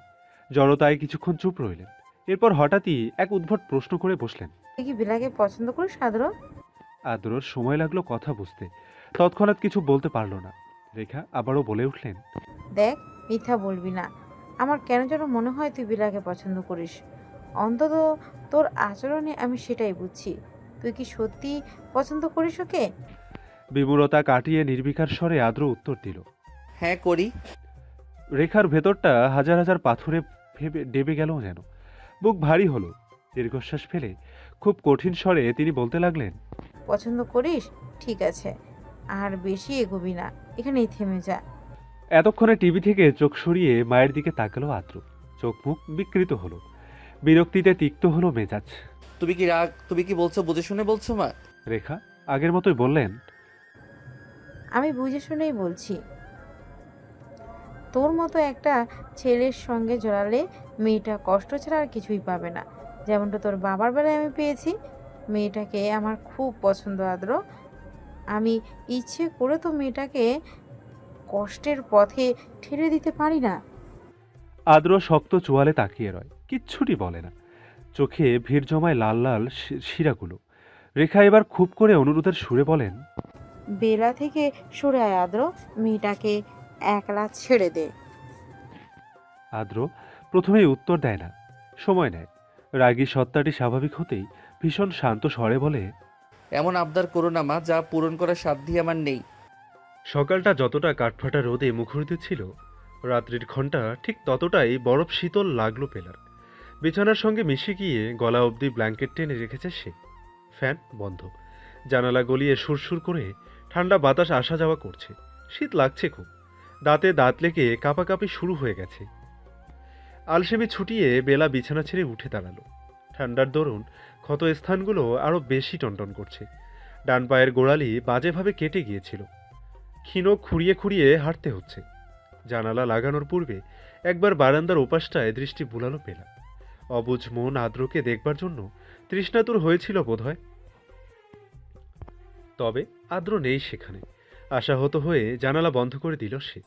জড়তায় কিছুক্ষণ চুপ রইলেন, এরপর হঠাৎই এক উদ্ভট প্রশ্ন করে বসলেন। তুই কি বেলাকে পছন্দ করিস আদ্র? আদ্রর সময় লাগলো কথা বুঝতে, তৎক্ষণাৎ কিছু বলতে পারল না। রেখা আবারও বলে উঠলেন, দেখ, মিথ্যা বলবি না। আমার কেন যেন মনে হয় তুই বেলাকে পছন্দ করিস। অন্তত তোর আচরণে আমি সেটাই বুঝছি। তুই কি সত্যি পছন্দ করিস ওকে? বিমূরতা কাটিয়ে নির্বিকার স্বরে আদ্র উত্তর দিল। হ্যাঁ করি। রেখার ভেতরটা হাজার হাজার পাথরে ডেবে গেল যেন। বুক ভারী হলো। দীর্ঘশ্বাস ফেলে খুব কঠিন স্বরে তিনি বলতে লাগলেন, পছন্দ করিস? ঠিক আছে, আর বেশি এগোবি না, এখানেই থেমে যা। এতক্ষণে টিভি থেকে চোখ সরিয়ে মায়ের দিকে তাকালো আদ্র। চোখ মুখ বিকৃত হলো, বিরক্তিতে তিক্ত হলো মেজাজ। তুমি কি বলছো বুঝে শুনে বলছো মা? রেখা আগের মতোই বললেন, আমি বুঝে শুনেই বলছি। তোর মতো একটা ছেলের সঙ্গে জড়ালে মেয়েটা কষ্ট ছাড়া আর কিছুই পাবে না, যেমনটা তোর বাবার বেলায় আমি পেয়েছি। মেয়েটাকে আমার খুব পছন্দ আদ্র। আমি ইচ্ছে করে তো মেয়েটাকে কষ্টের পথে ঠেলে দিতে পারি না। আদ্র শক্ত চোয়ালে তাকিয়ে রয়, কিচ্ছুটি বলে না। চোখে ভিড় জমায় লাল লাল শিরাগুলো। রেখা এবার খুব করে অনুরোধের সুরে বলেন, বেলা থেকে সরে আয় আদ্র, মেয়েটাকে একলা ছেড়ে দে। আদ্র প্রথমেই উত্তর দেয় না, সময় নেয়। রাগী সত্তাটি স্বাভাবিক হতেই ভীষণ শান্ত স্বরে বলে, এমন আবদার করো না মা, যা পূরণ করার সাধ্য আমার নেই। সকালটা যতটা কাঠফাটা রোদে মুখরিত ছিল, রাত্রির ঘণ্টা ঠিক ততটাই বরফ শীতল লাগলো পেলার। বিছানার সঙ্গে মিশে গিয়ে গলা অবধি ব্ল্যাঙ্কেট টেনে রেখেছে সে। ফ্যান বন্ধ, জানালা গলিয়ে সুরসুর করে ঠান্ডা বাতাস আসা যাওয়া করছে। শীত লাগছে খুব, দাঁতে দাঁত লেগে কাঁপাকাঁপি শুরু হয়ে গেছে। আলসেমি ছুটিয়ে বেলা বিছানা ছেড়ে উঠে দাঁড়ালো। ঠান্ডার দরুন ক্ষত স্থানগুলো আরও বেশি টনটন করছে। ডান পায়ের গোড়ালি বাজেভাবে কেটে গিয়েছিল, ক্ষীণ খুঁড়িয়ে খুঁড়িয়ে হাঁটতে হচ্ছে। জানালা লাগানোর পূর্বে একবার বারান্দার ওপাশটায় দৃষ্টি বুলালো পেলা। অবুঝ মন আদ্রকে দেখবার জন্য তৃষ্ণাতুর হয়েছিল বোধহয়। তবে আদ্র নেই সেখানে। আশাহত হয়ে জানালা বন্ধ করে দিল সে।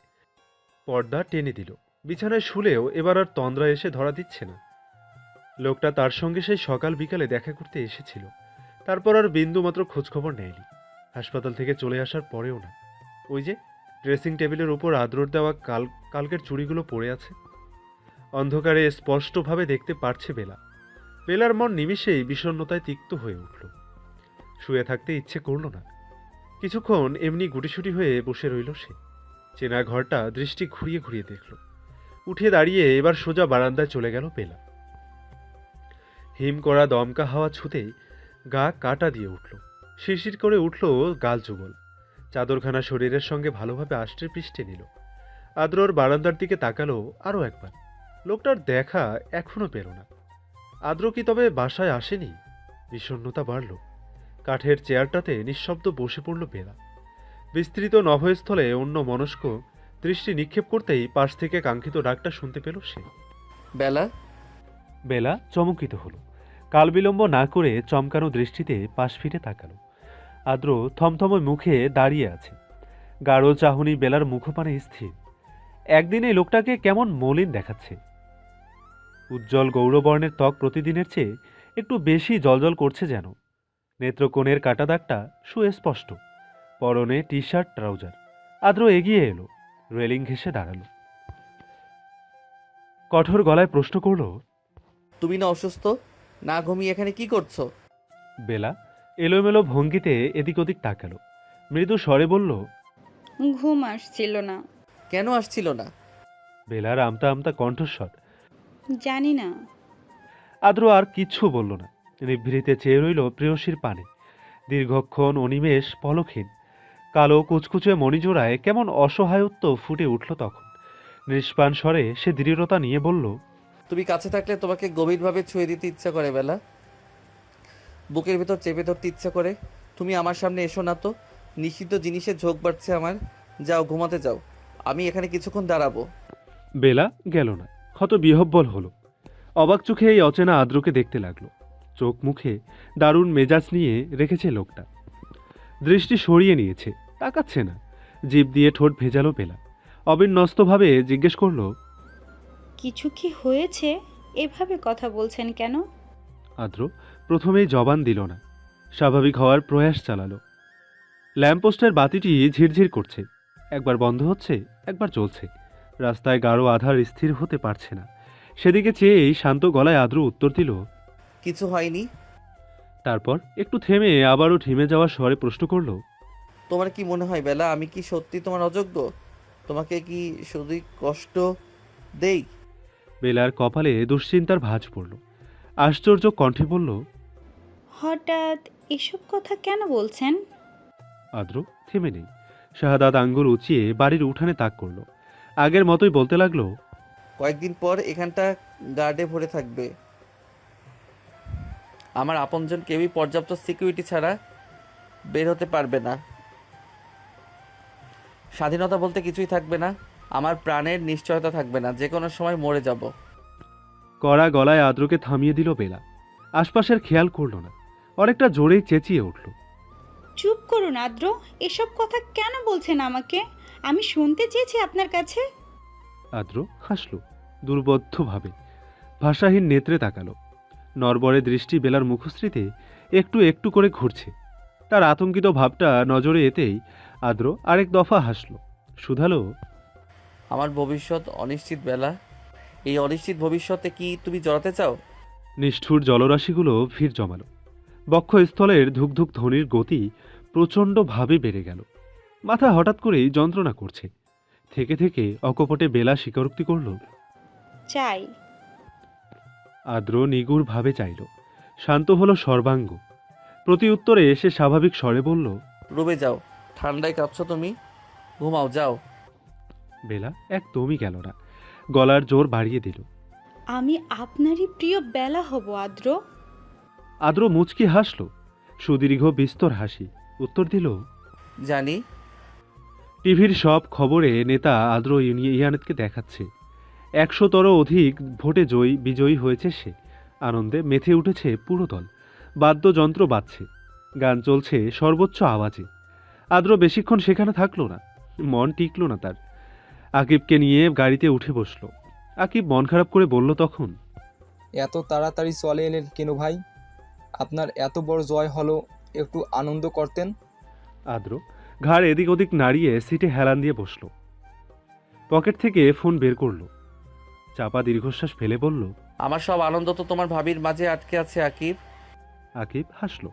পর্দা টেনে দিল। বিছানায় শুলেও এবার আর তন্দ্রা এসে ধরা দিচ্ছে না। লোকটা তার সঙ্গে সেই সকাল বিকালে দেখা করতে এসেছিল, তারপর আর বিন্দুমাত্র খোঁজখবর নেয়নি। হাসপাতাল থেকে চলে আসার পরেও না। ওই যে ড্রেসিং টেবিলের উপর আদ্রর দেওয়া কালকের চুড়িগুলো পড়ে আছে। অন্ধকারে স্পষ্টভাবে দেখতে পারছে বেলা। বেলার মন নিমিষেই বিষণ্ণতায় তিক্ত হয়ে উঠল। শুয়ে থাকতে ইচ্ছে করল না। কিছুক্ষণ এমনি গুটিসুটি হয়ে বসে রইল সে। চেনা ঘরটা দৃষ্টি ঘুরিয়ে ঘুরিয়ে দেখল। উঠে দাঁড়িয়ে এবার সোজা বারান্দায় চলে গেল বেলা। হিম করা দমকা হাওয়া ছুতেই গা কাটা দিয়ে উঠল। শিরশির করে উঠল গাল যুগল। চাদরখানা শরীরের সঙ্গে ভালোভাবে আষ্টে পৃষ্ঠে নিল। আদ্রর বারান্দার দিকে তাকালো আরও একবার। লোকটার দেখা এখনো পেল না। আদ্র কি তবে বাসায় আসেনি? বিষণ্ণতা বাড়ল। কাঠের চেয়ারটাতে নিঃশব্দ বসে পড়ল বেলা। বিস্তৃত নভস্থলে অন্য মনস্ক দৃষ্টি নিক্ষেপ করতেই পাশ থেকে কাঙ্ক্ষিত ডাকটা শুনতে পেল সে। বেলা। বেলা চমকিত হলো। কাল বিলম্ব না করে চমকানো দৃষ্টিতে পাশ ফিরে তাকালো। আদ্র থমথমে মুখে দাঁড়িয়ে আছে। গাঢ় চাহনি বেলার মুখপানে স্থির। একদিনে লোকটাকে কেমন মলিন দেখাচ্ছে। উজ্জ্বল গৌরবর্ণের ত্বক প্রতিদিনের চেয়ে একটু বেশি জলজল করছে যেন। নেত্রকোণের কাটা দাগটা সুস্পষ্ট। পরনে টি শার্ট ট্রাউজার। আদ্র এগিয়ে এলো, রেলিং ঘেঁষে দাঁড়ালো। কঠোর গলায় প্রশ্ন করল, তুমি না অসুস্থ? না ঘুমিয়ে এখানে কি করছো? বেলা এলোমেলো ভঙ্গিতে এদিক ওদিক তাকালো। মৃদু স্বরে বলল, ঘুম আসছিল না। কেন আসছিল না? বেলার আমতা আমতা কণ্ঠস্বর। জানি না। আদ্র আর কিচ্ছু বলল না। নিভৃতে চেয়ে রইল প্রেয়সীর পানে। দীর্ঘক্ষণ অনিমেষ পলকহীন। কালো কুচকুচে মণিজোড়ায় কেমন অসহায়ত্ব ফুটে উঠল তখন। নিষ্পাণ স্বরে সে দৃঢ়তা নিয়ে বলল, তুমি কাছে থাকলে তোমাকে গভীরভাবে ছুঁয়ে দিতে ইচ্ছা করে বেলা, বুকের ভেতর চেপে ধরতে ইচ্ছা করে। তুমি আমার সামনে এসো না তো, নিষিদ্ধ জিনিসে ঝোঁক বাড়ছে আমার। যাও, ঘুমাতে যাও, আমি এখানে কিছুক্ষণ দাঁড়াবো। বেলা গেল না, ক্ষত বিহব্বল হলো। অবাক চোখে এই অচেনা আদ্রকে দেখতে লাগলো। চোখ মুখে দারুণ মেজাজ নিয়ে রেখেছে লোকটা। দৃষ্টি সরিয়ে নিয়েছে, তাকাচ্ছে না। জিভ দিয়ে ঠোঁট ভেজালো বেলা। অবিন্যস্তভাবে জিজ্ঞেস করলো, কিছু কি হয়েছে? এভাবে কথা বলছেন কেন? আদ্র প্রথমেই জবান দিল না, স্বাভাবিক হওয়ার প্রয়াস চালালো। ল্যাম্পপোস্টের বাতিটি ঝিরঝির করছে, একবার বন্ধ হচ্ছে, একবার চলছে। রাস্তায় গাঢ় আধার স্থির হতে পারছে না। সেদিকে চেয়েই শান্ত গলায় আদ্র উত্তর দিল। কিছু হয়নি। তারপর একটু থেমে আবারও ঢিমে যাওয়ার স্বরে প্রশ্ন করল, তোমার কি মনে হয় বেলা, আমি কি সত্যি তোমার অযোগ্য? তোমাকে কি শুধুই কষ্ট দেই? বেলার কপালে দুশ্চিন্তার ভাঁজ পড়ল। আশ্চর্য কণ্ঠে বলল, হঠাৎ এসব কথা কেন বলছেন? আদ্র থেমে নেই। শাহাদাত আঙ্গুল উঁচিয়ে বাড়ির উঠানে তাক করল। আগের মতোই বলতে লাগলো, কয়েকদিন পর এখানটা গার্ডে ভরে থাকবে। আমার আপনজন কেউই পর্যাপ্ত সিকিউরিটি ছাড়া বের হতে পারবে না। স্বাধীনতা বলতে কিছুই থাকবে না, আমার প্রাণের নিশ্চয়তা থাকবে না, যে কোনো সময় মরে যাব। কড়া গলায় আদ্রকে থামিয়ে দিল বেলা। আশপাশের খেয়াল করল না, অনেকটা জোরেই চেঁচিয়ে উঠল, চুপ করুন আদ্র, এসব কথা কেন বলছেন আমাকে? আমি শুনতে চেয়েছি আপনার কাছে। আদ্র হাসল দুর্বোধ্যভাবে, ভাষাহীন নেত্রে তাকালো। নরবরে দৃষ্টি বেলার মুখশ্রীতে একটু একটু করে ঘুরছে। তার আতঙ্কিত ভাবটা নজরে এতেই আদ্র আরেক দফা হাসল, শুধালো, আমার ভবিষ্যৎ অনিশ্চিত বেলা, এই অনিশ্চিত ভবিষ্যতে কি তুমি জড়াতে চাও? নিষ্ঠুর জলরাশিগুলো ভিড় জমালো। বক্ষস্থলের ধুকধুক ধ্বনির গতি প্রচণ্ডভাবে বেড়ে গেল। মাথা হঠাৎ করেই যন্ত্রণা করছে। থেকে থেকে অকপটে বেলা স্বীকারোক্তি করল, চাই। আদ্র নিগুড়ভাবে চাইল। শান্ত হলো সর্বাঙ্গ। প্রতি উত্তরে সে স্বাভাবিক স্বরে বলল, রুমে যাও, ঠান্ডায় কাঁপছো তুমি, ঘুমাও, যাও। বেলা একদমই গেল না, গলার জোর বাড়িয়ে দিল, আমি আপনারই প্রিয় বেলা হব আদ্র। আদ্র মুচকি হাসল, সুদীর্ঘ বিস্তর হাসি। উত্তর দিল, জানি। টিভির সব খবরে নেতা আদ্র ইয়ানেতকে দেখাচ্ছে 100তর অধিক ভোটে বিজয়ী হয়েছে সে। আনন্দে মেতে উঠেছে পুরো দল। বাদ্যযন্ত্র বাজছে, গান চলছে সর্বোচ্চ আওয়াজে। আদ্র বেশিক্ষণ সেখানে থাকলো না, মন টিকল না তার। আকিবকে নিয়ে গাড়িতে উঠে বসলো। আকিব মন খারাপ করে বলল তখন, এত তাড়াতাড়ি চলে এলেন কেন ভাই? আপনার এত বড় জয় হলো, একটু আনন্দ করতেন। আদ্র ঘাড় এদিক ওদিক নাড়িয়ে সিটে হেলান দিয়ে বসলো। পকেট থেকে ফোন বের করলো। চাপা দীর্ঘশ্বাস ফেলে বলল, আমার সব আনন্দ তো তোমার ভাবির মাঝে আটকে আছে আকিব। আকিব হাসলো।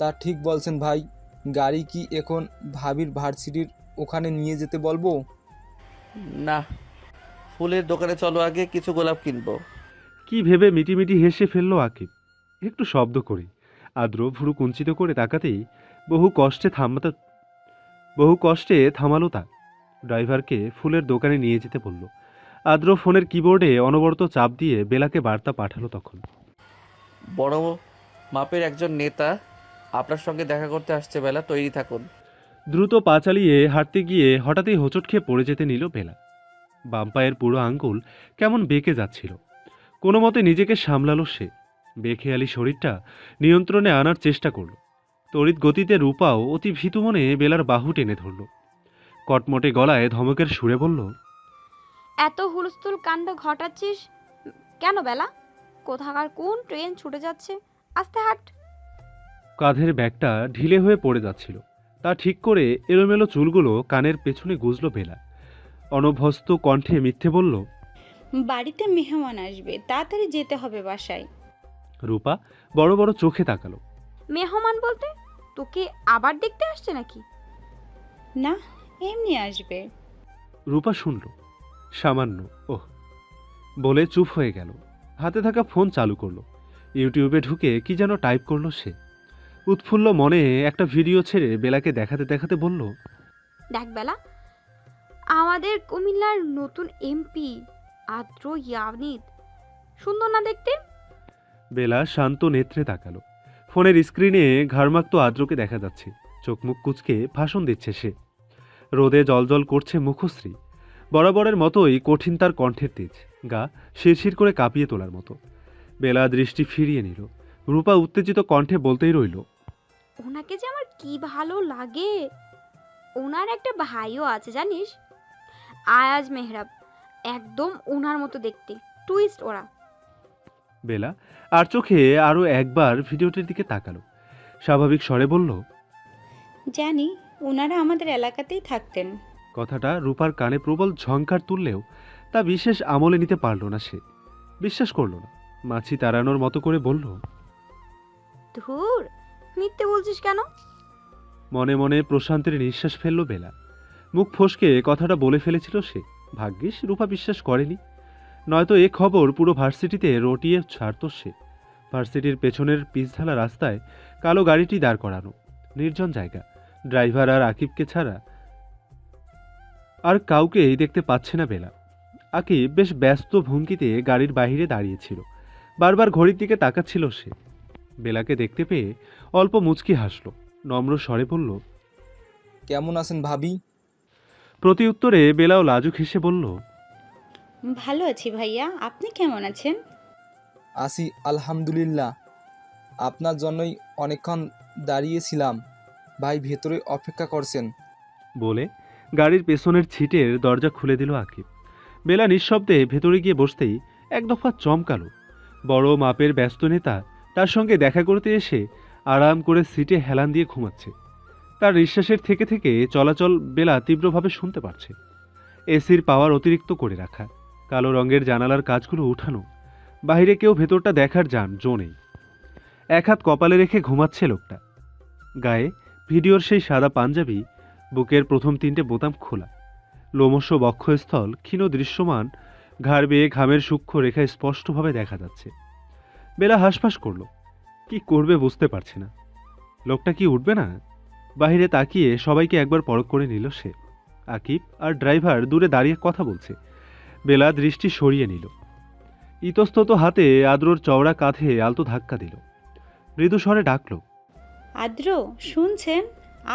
তা ঠিক বলছেন ভাই। গাড়ি কি এখন ভাবির ভার্সিটির ওখানে নিয়ে যেতে বলবো? না, ফুলের দোকানে চলো, আগে কিছু গোলাপ কিনবো। কি ভেবে মিটিমিটি হেসে ফেললো আকিব, একটু শব্দ করে। আদ্র ভুরু কুঞ্চিত করে তাকাতেই বহু কষ্টে থামালো তা। ড্রাইভারকে ফুলের দোকানে নিয়ে যেতে বলল। আদ্র ফোনের কিবোর্ডে অনবরত চাপ দিয়ে বেলাকে বার্তা পাঠালো তখন, বড় মাপের একজন নেতা আপনার সঙ্গে দেখা করতে আসছে বেলা, তৈরি থাকুন। দ্রুত পা চালিয়ে হাঁটতে গিয়ে হঠাৎই হোঁচট খেয়ে পড়ে যেতে নিল বেলা। বাম পায়ের পুরো আঙ্গুল কেমন বেঁকে যাচ্ছিল। কোনো মতে নিজেকে সামলালো সে। বেখেয়ালি শরীরটা নিয়ন্ত্রণে আনার চেষ্টা করল। তড়িৎ গতিতে রূপাও অতি ভীতু মনে বেলার বাহু টেনে ধরল। কটমটে গলায় ধমকের সুরে বলল, এত হুলস্থুল কাণ্ড ঘটাচ্ছিস কেন বেলা? কোথাকার কোন ট্রেন ছুটে যাচ্ছে, আস্তে হাঁট। কাঁধের ব্যাগটা ঢিলে হয়ে পড়ে যাচ্ছিল। তা ঠিক করে এলোমেলো চুলগুলো কানের পেছনে গুজল বেলা। অনভ্যস্ত কণ্ঠে মিথ্যে বলল, বাড়িতে মেহমান আসবে, তাড়াতাড়ি যেতে হবে বাসায়। রূপা বড় বড় চোখে তাকালো। মেহমান বলতে তোকে আবার দেখতে আসছে নাকি? না, এমনি আসবে। রূপা শুনল। সামান্য ওহ বলে চুপ হয়ে গেল। হাতে থাকা ফোন চালু করলো। ইউটিউবে ঢুকে কি যেন টাইপ করলো সে। উৎফুল্ল মনে একটা ভিডিও ছেড়ে বেলাকে দেখাতে দেখাতে বলল, দেখ বেলা, আমাদের কুমিল্লার নতুন এমপি আদ্র ইয়ানিদ, সুন্দর না দেখতে? বেলা শান্ত নেত্রে তাকালো। ফোনের স্ক্রিনে ঘাড়মাক্ত আদ্রকে দেখা যাচ্ছে। চোখ মুখ কুচকে ভাষণ দিচ্ছে সে। রোদে জলজল করছে মুখশ্রী। বরাবরের মতোই কঠিন তার কণ্ঠের তেজ, গা শিরশির করে কাঁপিয়ে তোলার মতো। বেলা দৃষ্টি ফিরিয়ে নিল। রূপা উত্তেজিত কণ্ঠে বলতেই রইল, ওনাকে যে আমার কি ভালো লাগে। ওনার একটা ভাইও আছে জানিস, আয়াজ মেহরাব, একদম ওনার মতো দেখতে, টুইস্ট ওরা। বেলা আর চোখে আরও একবার ভিডিওটির দিকে তাকালো। স্বাভাবিক স্বরে বলল, জানি, ওনারা আমাদের এলাকাতেই থাকতেন। কথাটা রূপার কানে প্রবল ঝংকার তুললেও তা বিশেষ আমলে নিতে পারল না সে। বিশ্বাস করল না। মাছি তাড়ানোর মতো করে বলল, ধুর, মিথ্যে বলছিস কেন? মনে মনে প্রশান্তের নিঃশ্বাস ফেলল বেলা। মুখ ফসকে কথাটা বলে ফেলেছিল সে। ভাগ্যিস রূপা বিশ্বাস করেনি, নয়তো এ খবর পুরো ভার্সিটিতে রটিয়ে ছাড়ত সে। ভার্সিটির পেছনের পিচঢালা রাস্তায় কালো গাড়িটি দাঁড় করানো। নির্জন জায়গা। ড্রাইভার আর আকিবকে ছাড়া আর কাউকেই দেখতে পাচ্ছে না বেলা। আকিব বেশ ব্যস্ত ভঙ্গিতে গাড়ির বাইরে দাঁড়িয়েছিল। বারবার ঘড়ির দিকে তাকাচ্ছিল সে। বেলাকে দেখতে পেয়ে অল্প মুচকি হাসল। নম্র স্বরে বলল, কেমন আছেন ভাবি? প্রতি উত্তরে বেলাও লাজুক হেসে বলল, ভালো আছি ভাইয়া, আপনি কেমন আছেন? আছি আলহামদুলিল্লাহ। আপনার জন্যই অনেকক্ষণ দাঁড়িয়েছিলাম। ভাই ভেতরে অপেক্ষা করছেন। বলে গাড়ির পেছনের ছিটের দরজা খুলে দিল আকিব। বেলা নিঃশব্দে ভেতরে গিয়ে বসতেই এক দফা চমকালো। বড় মাপের ব্যস্ত নেতা তার সঙ্গে দেখা করতে এসে আরাম করে সিটে হেলান দিয়ে ঘুমাচ্ছে। তার নিঃশ্বাসের থেকে থেকে চলাচল বেলা তীব্রভাবে শুনতে পারছে। এসির পাওয়ার অতিরিক্ত করে রাখা, কালো রঙের জানালার কাজগুলো উঠানো। বাইরে কেউ ভেতরটা দেখার জো নেই। এক হাত কপালে রেখে ঘুমাচ্ছে লোকটা। গায়ে ভিডিওর সেই সাদা পাঞ্জাবি, বুকের প্রথম 3টে বোতাম খোলা। লোমশ বক্ষস্থল ক্ষীণ দৃশ্যমান, ঘাড় বেয়ে ঘামের সূক্ষ্ম রেখা স্পষ্টভাবে দেখা যাচ্ছে। বেলা হাসফাস করল। কি করবে বুঝতে পারছে না। লোকটা কি উঠবে না? বাহিরে তাকিয়ে সবাইকে একবার পরখ করে নিল সে। আকিব আর ড্রাইভার দূরে দাঁড়িয়ে কথা বলছে। বেলা দৃষ্টি সরিয়ে নিল। ইতস্তত হাতে আদ্রর চওড়া কাঁধে আলতো ধাক্কা দিল। মৃদু স্বরে ডাকল, আদ্র, শুনছেন?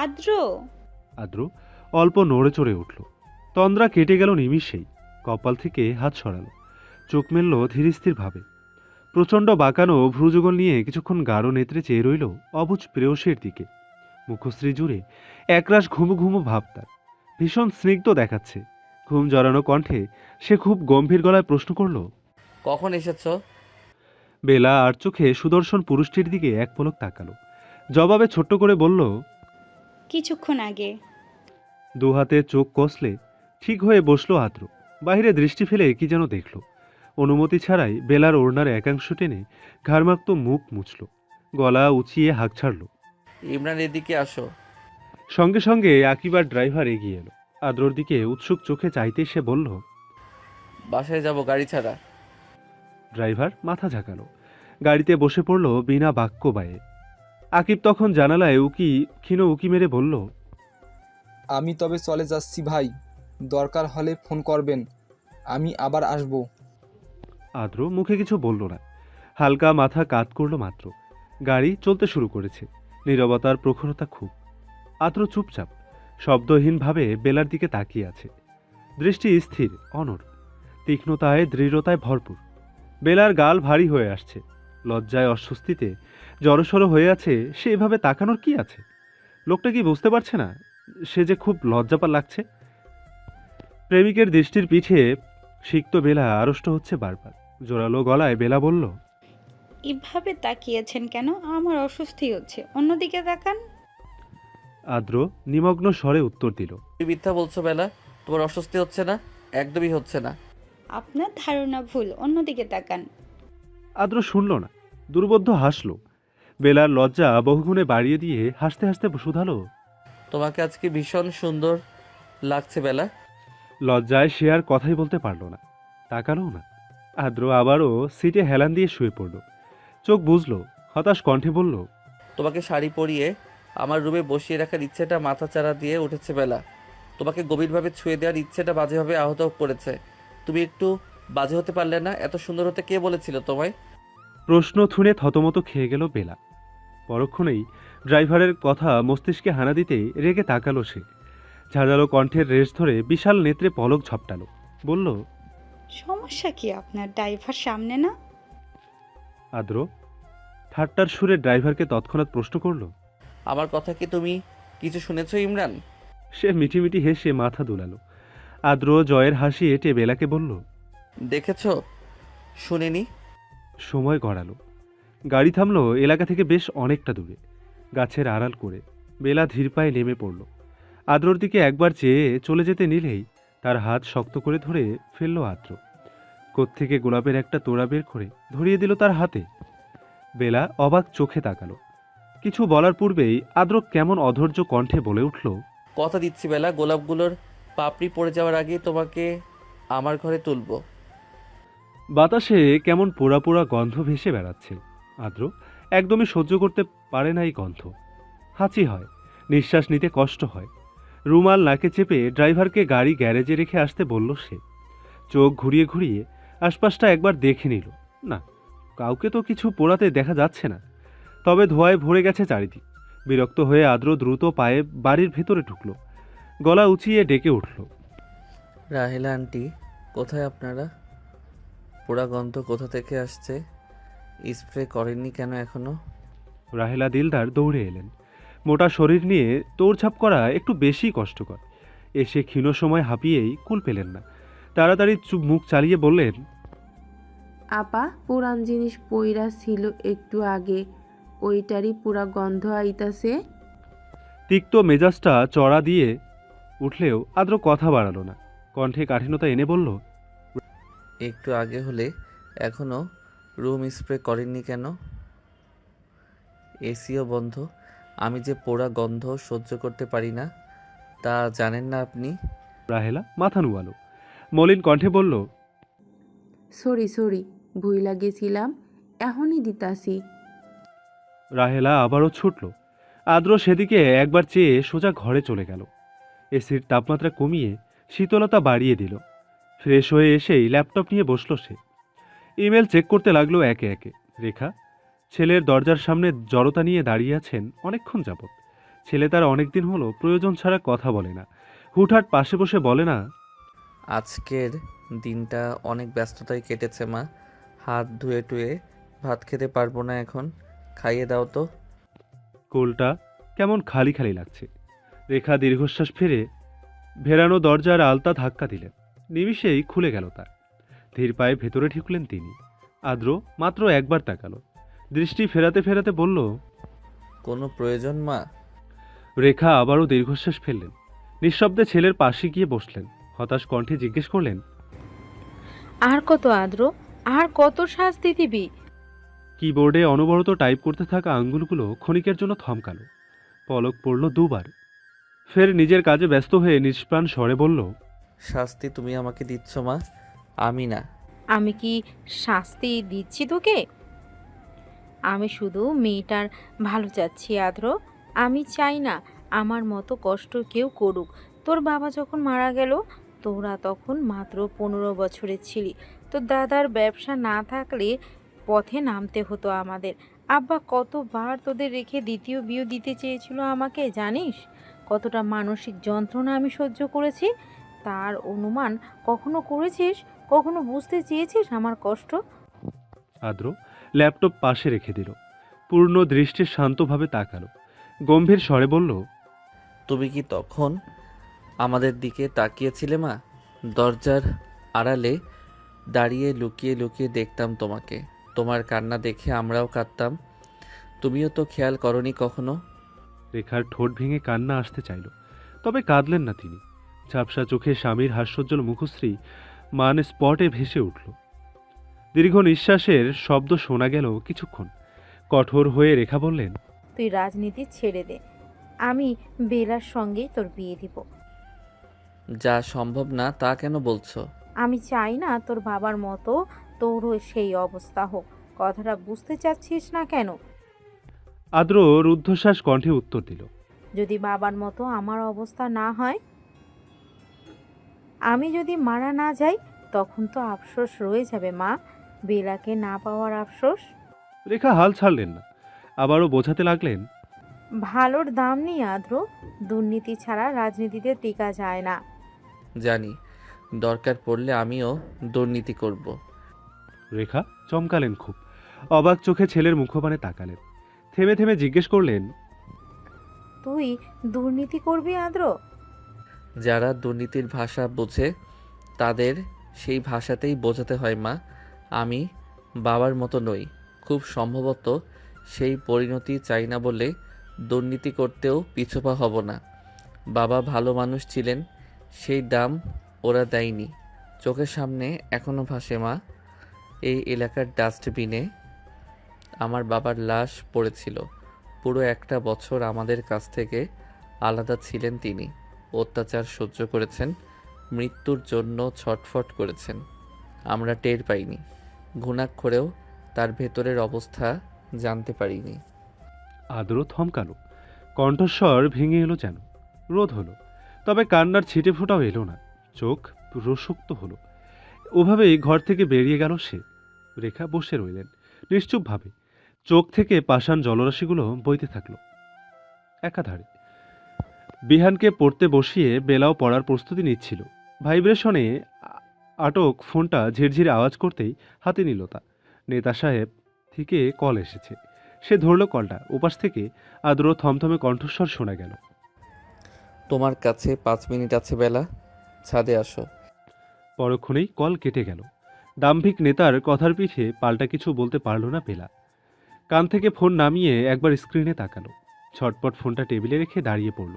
আদ্র। আদ্র অল্প নড়ে চড়ে উঠল। তন্দ্রা কেটে গেল নিমিষেই। কপাল থেকে হাত সরালো। চোখ মেলল ধীরস্থিরভাবে। প্রচণ্ড বাঁকানো ভ্রুযুগল নিয়ে কিছুক্ষণ গাঢ় নেত্রে চেয়ে রইল অবুজ প্রেয়সীর দিকে। মুখশ্রী জুড়ে একরাশ ঘুমো ঘুমো ভাব তার। ভীষণ স্নিগ্ধ দেখাচ্ছে। ঘুম জড়ানো কণ্ঠে সে খুব গম্ভীর গলায় প্রশ্ন করল, কখন এসেছ? বেলা আর চোখে সুদর্শন পুরুষটির দিকে এক পলক তাকালো। জবাবে ছোট্ট করে বলল, কিছুক্ষণ আগে। দু হাতে চোখ কষলে ঠিক হয়ে বসলো আদ্র। বাহিরে দৃষ্টি ফেলে কি যেন দেখল। অনুমতি ছাড়াই বেলার ওড়নার একাংশ টেনে ঘাড়মাক্ত মুখ মুছল। গলা উঁচিয়ে হাঁক ছাড়ল। ইমরান, এদিকে আসো। সঙ্গে সঙ্গে আকিবার ড্রাইভার এগিয়ে এলো। আদ্রর দিকে উৎসুক চোখে চাইতে সে বলল, বাসায় যাব গাড়ি ছাড়া। ড্রাইভার মাথা ঝাঁকালো। গাড়িতে বসে পড়ল বিনা বাক্য বায়ে। আকিব তখন জানালায় ক্ষীণ উকি মেরে বলল, আমি তবে চলে যাচ্ছি ভাই, দরকার হলে ফোন করবেন, আমি আবার আসব। আদ্র মুখে কিছু বলল না। হালকা মাথা কাত করল মাত্র। গাড়ি চলতে শুরু করেছে। নীরবতার প্রখরতা খুব। আদ্র চুপচাপ শব্দহীনভাবে বেলার দিকে তাকিয়ে আছে। দৃষ্টি স্থির, অনড়, তীক্ষ্ণতায় দৃঢ়তায় ভরপুর। বেলার গাল ভারী হয়ে আসছে। লজ্জায় অস্বস্তিতে জড়সড় হয়ে আছে সে। এভাবে তাকানোর কি আছে? লোকটা কি বুঝতে পারছে না সে যে খুব লজ্জাপার লাগছে? প্রেমিকের দৃষ্টির পিঠে সিক্ত বেলা আড়ষ্ট হচ্ছে বারবার। জোরালো গলায় বেলা বলল, এভাবে তাকিয়েছেন কেন? আমার অস্বস্তি হচ্ছে, অন্যদিকে তাকান। আদ্র নিমগ্ন স্বরে উত্তর দিল, তুমি মিথ্যা বলছো বেলা, তোমার অস্বস্তি হচ্ছে না, একদমই হচ্ছে না। আপনার ধারণা ভুল, অন্যদিকে তাকান। আদ্র শুনল না, দুর্বোধ্য হাসল। বেলার লজ্জা বহুগুণে বাড়িয়ে দিয়ে হাসতে হাসতে শুধালো, তোমাকে আজকে ভীষণ সুন্দর লাগছে বেলা। লজ্জায় সে আর কথাই বলতে পারল না, তাকালো না। আদ্র আবারও সিটে হেলান দিয়ে শুয়ে পড়ল। চোখ বুঝল, হতাশ কণ্ঠে বলল, তোমাকে শাড়ি পরিয়ে আমার রুমে বসিয়ে রাখার ইচ্ছেটা মাথা চাড়া দিয়ে উঠেছে বেলা। তোমাকে গভীরভাবে ছুঁয়ে দেওয়ার ইচ্ছেটা বাজেভাবে আহত করেছে। তুমি একটু বাজে হতে পারলে না? এত সুন্দর হতে কে বলেছিল তোমায়? প্রশ্ন শুনে থতমত খেয়ে গেল বেলা। পরক্ষণেই ড্রাইভারের কথা মস্তিষ্কে হানা দিতেই রেগে তাকালো সে। ঝাঁঝালো কণ্ঠের রেশ ধরে বিশাল নেত্রে পলক ঝপটালো, বলল, সমস্যা কি আপনার? ড্রাইভার সামনে না? আদ্র ঠাট্টার সুরে ড্রাইভারকে তৎক্ষণাৎ প্রশ্ন করল। আমার কথা কি তুমি কিছু শুনেছো ইমরান? সে মিটিমিটি হেসে মাথা দুলালো। আদ্র জয়ের হাসি এঁটে বেলাকে বলল, দেখেছো? শুনিনি। সময় গড়ালো। গাড়ি থামলো এলাকা থেকে বেশ অনেকটা দূরে, গাছের আড়াল করে। বেলা ধীর পায়ে নেমে পড়ল। আদ্রর দিকে একবার চেয়ে চলে যেতে নিলেই তার হাত শক্ত করে ধরে ফেলল আদ্র। কোত্থেকে গোলাপের একটা তোড়া বের করে ধরিয়ে দিল তার হাতে। বেলা অবাক চোখে তাকালো। কিছু বলার পূর্বেই আদ্র কেমন অধৈর্য কণ্ঠে বলে উঠল, কথা দিচ্ছি বেলা, গোলাপগুলোর পাপড়ি পড়ে যাওয়ার আগে তোমাকে আমার ঘরে তুলবো। বাতাসে কেমন পোড়া পোড়া গন্ধ ভেসে বেড়াচ্ছে। আদ্র একদমই সহ্য করতে পারে না এই গন্ধ। হাঁচি হয়, নিঃশ্বাস নিতে কষ্ট হয়। রুমাল নাকে চেপে ড্রাইভারকে গাড়ি গ্যারেজে রেখে আসতে বলল সে। চোখ ঘুরিয়ে ঘুরিয়ে আশপাশটা একবার দেখে নিল। না, কাউকে তো কিছু পোড়াতে দেখা যাচ্ছে না। তবে ধোঁয়ায় ভরে গেছে চারিদিক। বিরক্ত হয়ে আদ্র দ্রুত পায়ে বাড়ির ভেতরে ঢুকল। গলা উঁচিয়ে ডেকে উঠল, রাহেলা আন্টি, কোথায় আপনারা? পোড়া গন্ধ কোথা থেকে আসছে? স্প্রে করেননি কেন এখনো? রাহেলা দিলদার দৌড়ে এলেন। মোটা শরীর নিয়ে দৌড়ঝাঁপ করা একটু বেশি কষ্টকর। এসে ক্ষীণ সময় হাঁপিয়েই কুল পেলেন না। তাড়াতাড়ি মুখ চালিয়ে বললেন, আপা, পুরান জিনিস পইরা ছিল একটু আগে, ওইটারই পুরা গন্ধ আইতাছে। তিক্ত মেজাজটা চড়া দিয়ে উঠলেও আদ্র কথা বাড়ালো না। কণ্ঠে কাঠিন্যতা এনে বলল, একটু আগে হলে এখনো রুম স্প্রে করেননি কেন? এসিও বন্ধ। আমি যে পোড়া গন্ধ সহ্য করতে পারি না, তা জানেন না আপনি? রাহেলা মাথা নুয়ালো। মলিন কণ্ঠে বলল, সরি, ভুইলা গেছিলাম, এখনই দিতাছি। রাহেলা আবারও ছুটল। আদ্র সেদিকে একবার চেয়ে সোজা ঘরে চলে গেল। এসির তাপমাত্রা কমিয়ে শীতলতা বাড়িয়ে দিল। ফ্রেশ হয়ে এসেই ল্যাপটপ নিয়ে বসল সে। ইমেল চেক করতে লাগলো একে একে। রেখা ছেলের দরজার সামনে জড়তা নিয়ে দাঁড়িয়ে আছেন অনেকক্ষণ যাবৎ। ছেলে তার অনেকদিন হলো প্রয়োজন ছাড়া কথা বলে না। হুটহাট পাশে বসে বলে না, আজকের দিনটা অনেক ব্যস্ততায় কেটেছে মা। হাত ধুয়ে টুয়ে ভাত খেতে পারবো না এখন, খাইয়ে দাও তো। কোলটা কেমন খালি খালি লাগছে। রেখা দীর্ঘশ্বাস ফেরে ভেরানো দরজার আলতা ধাক্কা দিলেন। নিমিষেই খুলে গেল তার। ধীর পায়ে ভেতরে ঢুকলেন তিনি। আদ্র মাত্র একবার তাকালো। দৃষ্টি ফেরাতে ফেরাতে বলল, কোনো প্রয়োজন মা? রেখা আবারও দীর্ঘশ্বাস ফেললেন। নিঃশব্দে ছেলের পাশে গিয়ে বসলেন। হতাশ কণ্ঠে জিজ্ঞেস করলেন, আর কত আদ্র, আর কত শাস্তি দিবি? কিবোর্ডে অনবরত টাইপ করতে থাকা আঙ্গুলগুলো ক্ষণিকের জন্য থমকালো। পলক পড়ল দুবার। ফের নিজের কাজে ব্যস্ত হয়ে নিষ্প্রাণ স্বরে বলল, শাস্তি তুমি আমাকে দিচ্ছ মা, আমি না। আমি কি শাস্তি দিচ্ছি তোকে? আমি শুধু মেয়েটার ভালো চাচ্ছি আদ্র। আমি চাই না আমার মতো কষ্ট কেউ করুক। তোর বাবা যখন মারা গেল, তোরা তখন মাত্র 15 বছরের ছিলি। তোর দাদার ব্যবসা না থাকলে পথে নামতে হতো আমাদের। আব্বা কতবার তোদের রেখে দ্বিতীয় বিয়ে দিতে চেয়েছিল আমাকে, জানিস? কতটা মানসিক যন্ত্রণা আমি সহ্য করেছি তার অনুমান কখনো করেছিস? কখনো বুঝতে চেয়েছিস আমার কষ্ট? আদ্র ল্যাপটপ পাশে রেখে দিল। পূর্ণ দৃষ্টি শান্তভাবে তাকালো। গম্ভীর স্বরে বলল, তুমি কি তখন আমাদের দিকে তাকিয়েছিলে মা? দরজার আড়ালে দাঁড়িয়ে লুকিয়ে লুকিয়ে দেখতাম তোমাকে। তোমার কান্না দেখে আমরাও কাঁদতাম। তুমিও তো খেয়াল করনি কখনো? রেখার ঠোঁট ভেঙে কান্না আসতে চাইল, তবে কাঁদলেন না তিনি। ঝাপসা চোখে স্বামীর হাস্যোজ্জ্বল মুখশ্রী মান স্পটে ভেসে উঠল। দীর্ঘ নিঃশ্বাসের শব্দ শোনা গেল কিছুক্ষণ। কঠোর হয়ে রেখা বললেন, তুই রাজনীতি ছেড়ে দে। আমি বেলার সঙ্গেই তোর বিয়ে দিব। যা সম্ভব না তা কেন বলছো? আমি চাই না তোর বাবার মতো তোরও সেই অবস্থা হোক। কথাটা বুঝতে চাচ্ছিস না কেন? আদ্র রুদ্ধশ্বাস কণ্ঠে উত্তর দিল। যদি বাবার মতো আমার অবস্থা না হয়, আমি যদি মারা না যাই, তখন তো আফসোস রয়ে যাবে মা, বেলাকে না পাওয়ার আফসোস। রেখা হাল ছাড়লেন না, আবারও বোঝাতে লাগলেন। ভালোর দাম নেই আদ্র, দুর্নীতি ছাড়া রাজনীতিতে টিকা যায় না। জানি, দরকার পড়লে আমিও দুর্নীতি করব। রেখা চমকালেন খুব, অবাক চোখে ছেলের মুখপানে তাকালেন। থেমে থেমে জিজ্ঞেস করলেন, তুই দুর্নীতি করবি আদ্র? যারা দুর্নীতির ভাষা বোঝে তাদের সেই ভাষাতেই বোঝাতে হয় মা। আমি বাবার মতো নই, খুব সম্ভবত সেই পরিণতি চাই না বলে দুর্নীতি করতেও পিছপা হব না। বাবা ভালো মানুষ ছিলেন, সেই দাম ওরা দেয়নি। চোখের সামনে এখনো ভাসে মা, এই এলাকার ডাস্টবিনে আমার বাবার লাশ পড়েছিল। পুরো একটা বছর আমাদের কাছ থেকে আলাদা ছিলেন তিনি, অত্যাচার সহ্য করেছেন, মৃত্যুর জন্য ছটফট করেছেন। আমরা টের পাইনি, ঘুণাক্ষরেও তার ভেতরের অবস্থা জানতে পারিনি। আদ্র থমকালো, কণ্ঠস্বর ভেঙে এলো যেন, রোধ হলো, তবে কান্নার ছিটে ফোঁটাও এলো না। চোখ প্রশক্ত হলো। ওভাবেই ঘর থেকে বেরিয়ে গেল সে। রেখা বসে রইলেন নিশ্চুপভাবে, চোখ থেকে পাষাণ জলরাশিগুলো বইতে থাকলো একাধারে। বিহানকে পড়তে বসিয়ে বেলাও পড়ার প্রস্তুতি নিচ্ছিল। ভাইব্রেশনে আটক ফোনটা ঝিরঝিরে আওয়াজ করতেই হাতে নিল তা। নেতা সাহেব থেকে কল এসেছে। সে ধরল কলটা। ওপাশ থেকে আদ্র থমথমে কণ্ঠস্বর শোনা গেল। তোমার কাছে 5 মিনিট আছে বেলা, ছাদে আসো। পরক্ষণেই কল কেটে গেল। দাম্ভিক নেতার কথার পিঠে পাল্টা কিছু বলতে পারল না বেলা। কান থেকে ফোন নামিয়ে একবার স্ক্রিনে তাকালো। ছটপট ফোনটা টেবিলে রেখে দাঁড়িয়ে পড়ল।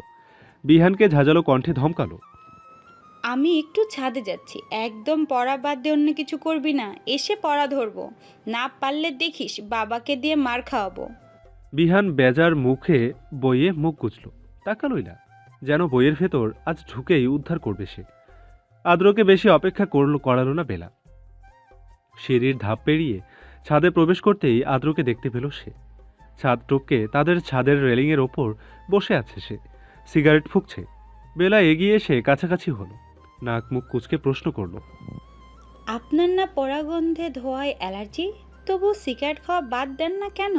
বিহানকে ঝাঁঝালো কণ্ঠে ধমকালো, আমি একটু ছাদে যাচ্ছি, একদম পড়া বাদ দিয়ে অন্য কিছু করবি না, এসে পড়া ধরবো, না পারলে দেখিস বাবাকে দিয়ে মার খাওয়াবো। বিহান বেজার মুখে বইয়ে মুখ গুজল, তাকালোই না, যেন বইয়ের ভেতর আজ ঢুকেই উদ্ধার করবে সে। আদ্রকে বেশি অপেক্ষা করালো না বেলা। সিঁড়ির ধাপ পেরিয়ে ছাদে প্রবেশ করতেই আদ্রকে দেখতে পেল সে। ছাদ টপকে তাদের ছাদের রেলিংয়ের ওপর বসে আছে সে, সিগারেট ফুঁকছে। বেলা এগিয়ে এসে কাছাকাছি হলো, নাক মুখ কুঁচকে প্রশ্ন করল, আপনার না পড়া গন্ধে ধোয়ায় অ্যালার্জি, তবু সিগারেট খাওয়া বাদ দেন না কেন?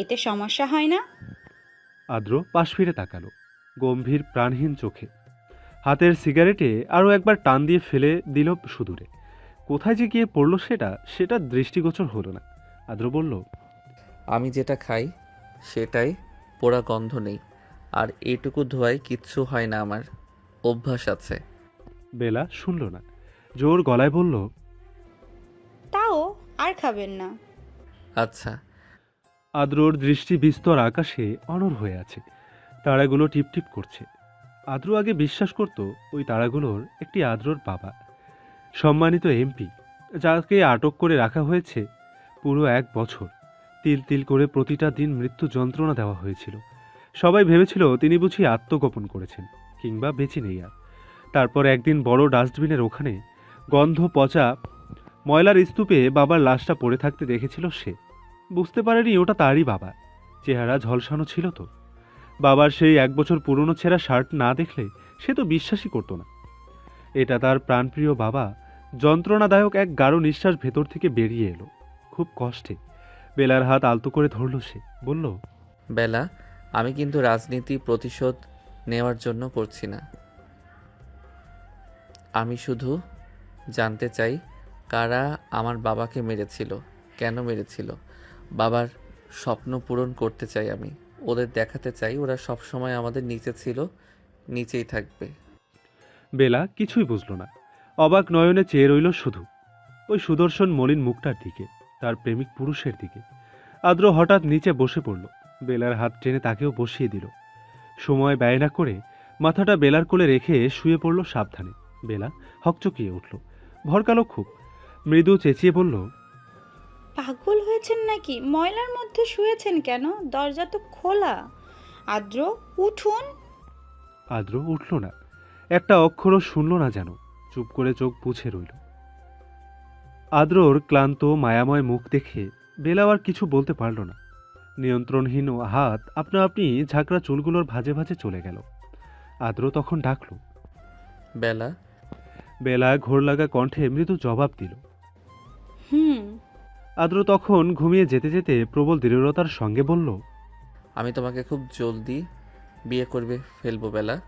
এতে সমস্যা হয় না? আদ্র পাশ ফিরে তাকালো গম্ভীর প্রাণহীন চোখে। হাতের সিগারেটে আরও একবার টান দিয়ে ফেলে দিল সুদূরে। কোথায় যে গিয়ে পড়ল সেটা দৃষ্টিগোচর হলো না। আদ্র বলল, আমি যেটা খাই সেটাই পোড়া গন্ধ নেই, আর এইটুকু ধোয়ায় কিচ্ছু হয় না, আমার অভ্যাস আছে। বেলা শুনল না, জোর গলায় বলল, তাও আর খাবেন না? আচ্ছা। আদ্রর দৃষ্টি বিস্তর আকাশে অনড় হয়ে আছে, তারাগুলো টিপটিপ করছে। আদ্র আগে বিশ্বাস করত ওই তারাগুলোর একটি আদ্রর বাবা, সম্মানিত এমপি, যাকে আটক করে রাখা হয়েছে পুরো 1 বছর। তিল তিল করে প্রতিটা দিন মৃত্যু যন্ত্রণা দেওয়া হয়েছিল। সবাই ভেবেছিল তিনি বুঝি আত্মগোপন করেছেন, কিংবা বেঁচে নেই আর। তারপর একদিন বড় ডাস্টবিনের ওখানে গন্ধ পচা ময়লার স্তূপে বাবার লাশটা পড়ে থাকতে দেখেছিল সে। বুঝতে পারেনি ওটা তারই বাবা। চেহারা ঝলসানো ছিল তো। বাবার সেই 1 বছর পুরনো ছেঁড়া শার্ট না দেখলে সে তো বিশ্বাসই করতো না এটা তার প্রাণপ্রিয় বাবা। যন্ত্রণাদায়ক এক গাঢ় নিঃশ্বাস ভেতর থেকে বেরিয়ে এলো খুব কষ্টে। বেলার হাত আলতো করে ধরল সে, বলল, বেলা, আমি কিন্তু রাজনীতি প্রতিশোধ নেওয়ার জন্য করছি না। আমি শুধু জানতে চাই কারা আমার বাবাকে মেরেছিল, কেন মেরেছিল। বাবার স্বপ্ন পূরণ করতে চাই আমি, ওদের দেখাতে চাই ওরা সবসময় আমাদের নিচে ছিল, নিচেই থাকবে। বেলা কিছুই বুঝল না, অবাক নয়নে চেয়ে রইল শুধু ওই সুদর্শন মলিন মুখটার দিকে, তার প্রেমিক পুরুষের দিকে। আদ্র হঠাৎ নিচে বসে পড়ল, বেলার হাত টেনে তাকেও বসিয়ে দিল। সময় ব্যয় না করে মাথাটা বেলার কোলে রেখে শুয়ে পড়ল সাবধানে। বেলা হকচকিয়ে উঠল, ভরকালো খুব। মৃদু চেঁচিয়ে বলল, পাগল হয়েছেন নাকি? ময়লার মধ্যে শুয়েছেন কেন? দরজা তো খোলা। আদ্র উঠুন। আদ্র উঠল না, একটা অক্ষরও শুনল না, যেন চুপ করে চোখ বুঝে রইল। আদ্রর ক্লান্ত মায়াময় মুখ দেখে বেলা আর কিছু বলতে পারল না। নিয়ন্ত্রণহীন হাত আপনা আপনি ঝাঁকড়া চুলগুলোর ভাঁজে ভাঁজে চলে গেল। আদ্র তখন ডাকল, বেলা। বেলা ঘোর লাগা কণ্ঠে মৃদু জবাব দিল। হুম। আদ্র তখন ঘুমিয়ে যেতে যেতে প্রবল দৃঢ়তার সঙ্গে বলল, আমি তোমাকে খুব জলদি বিয়ে করবে ফেলবো বেলা।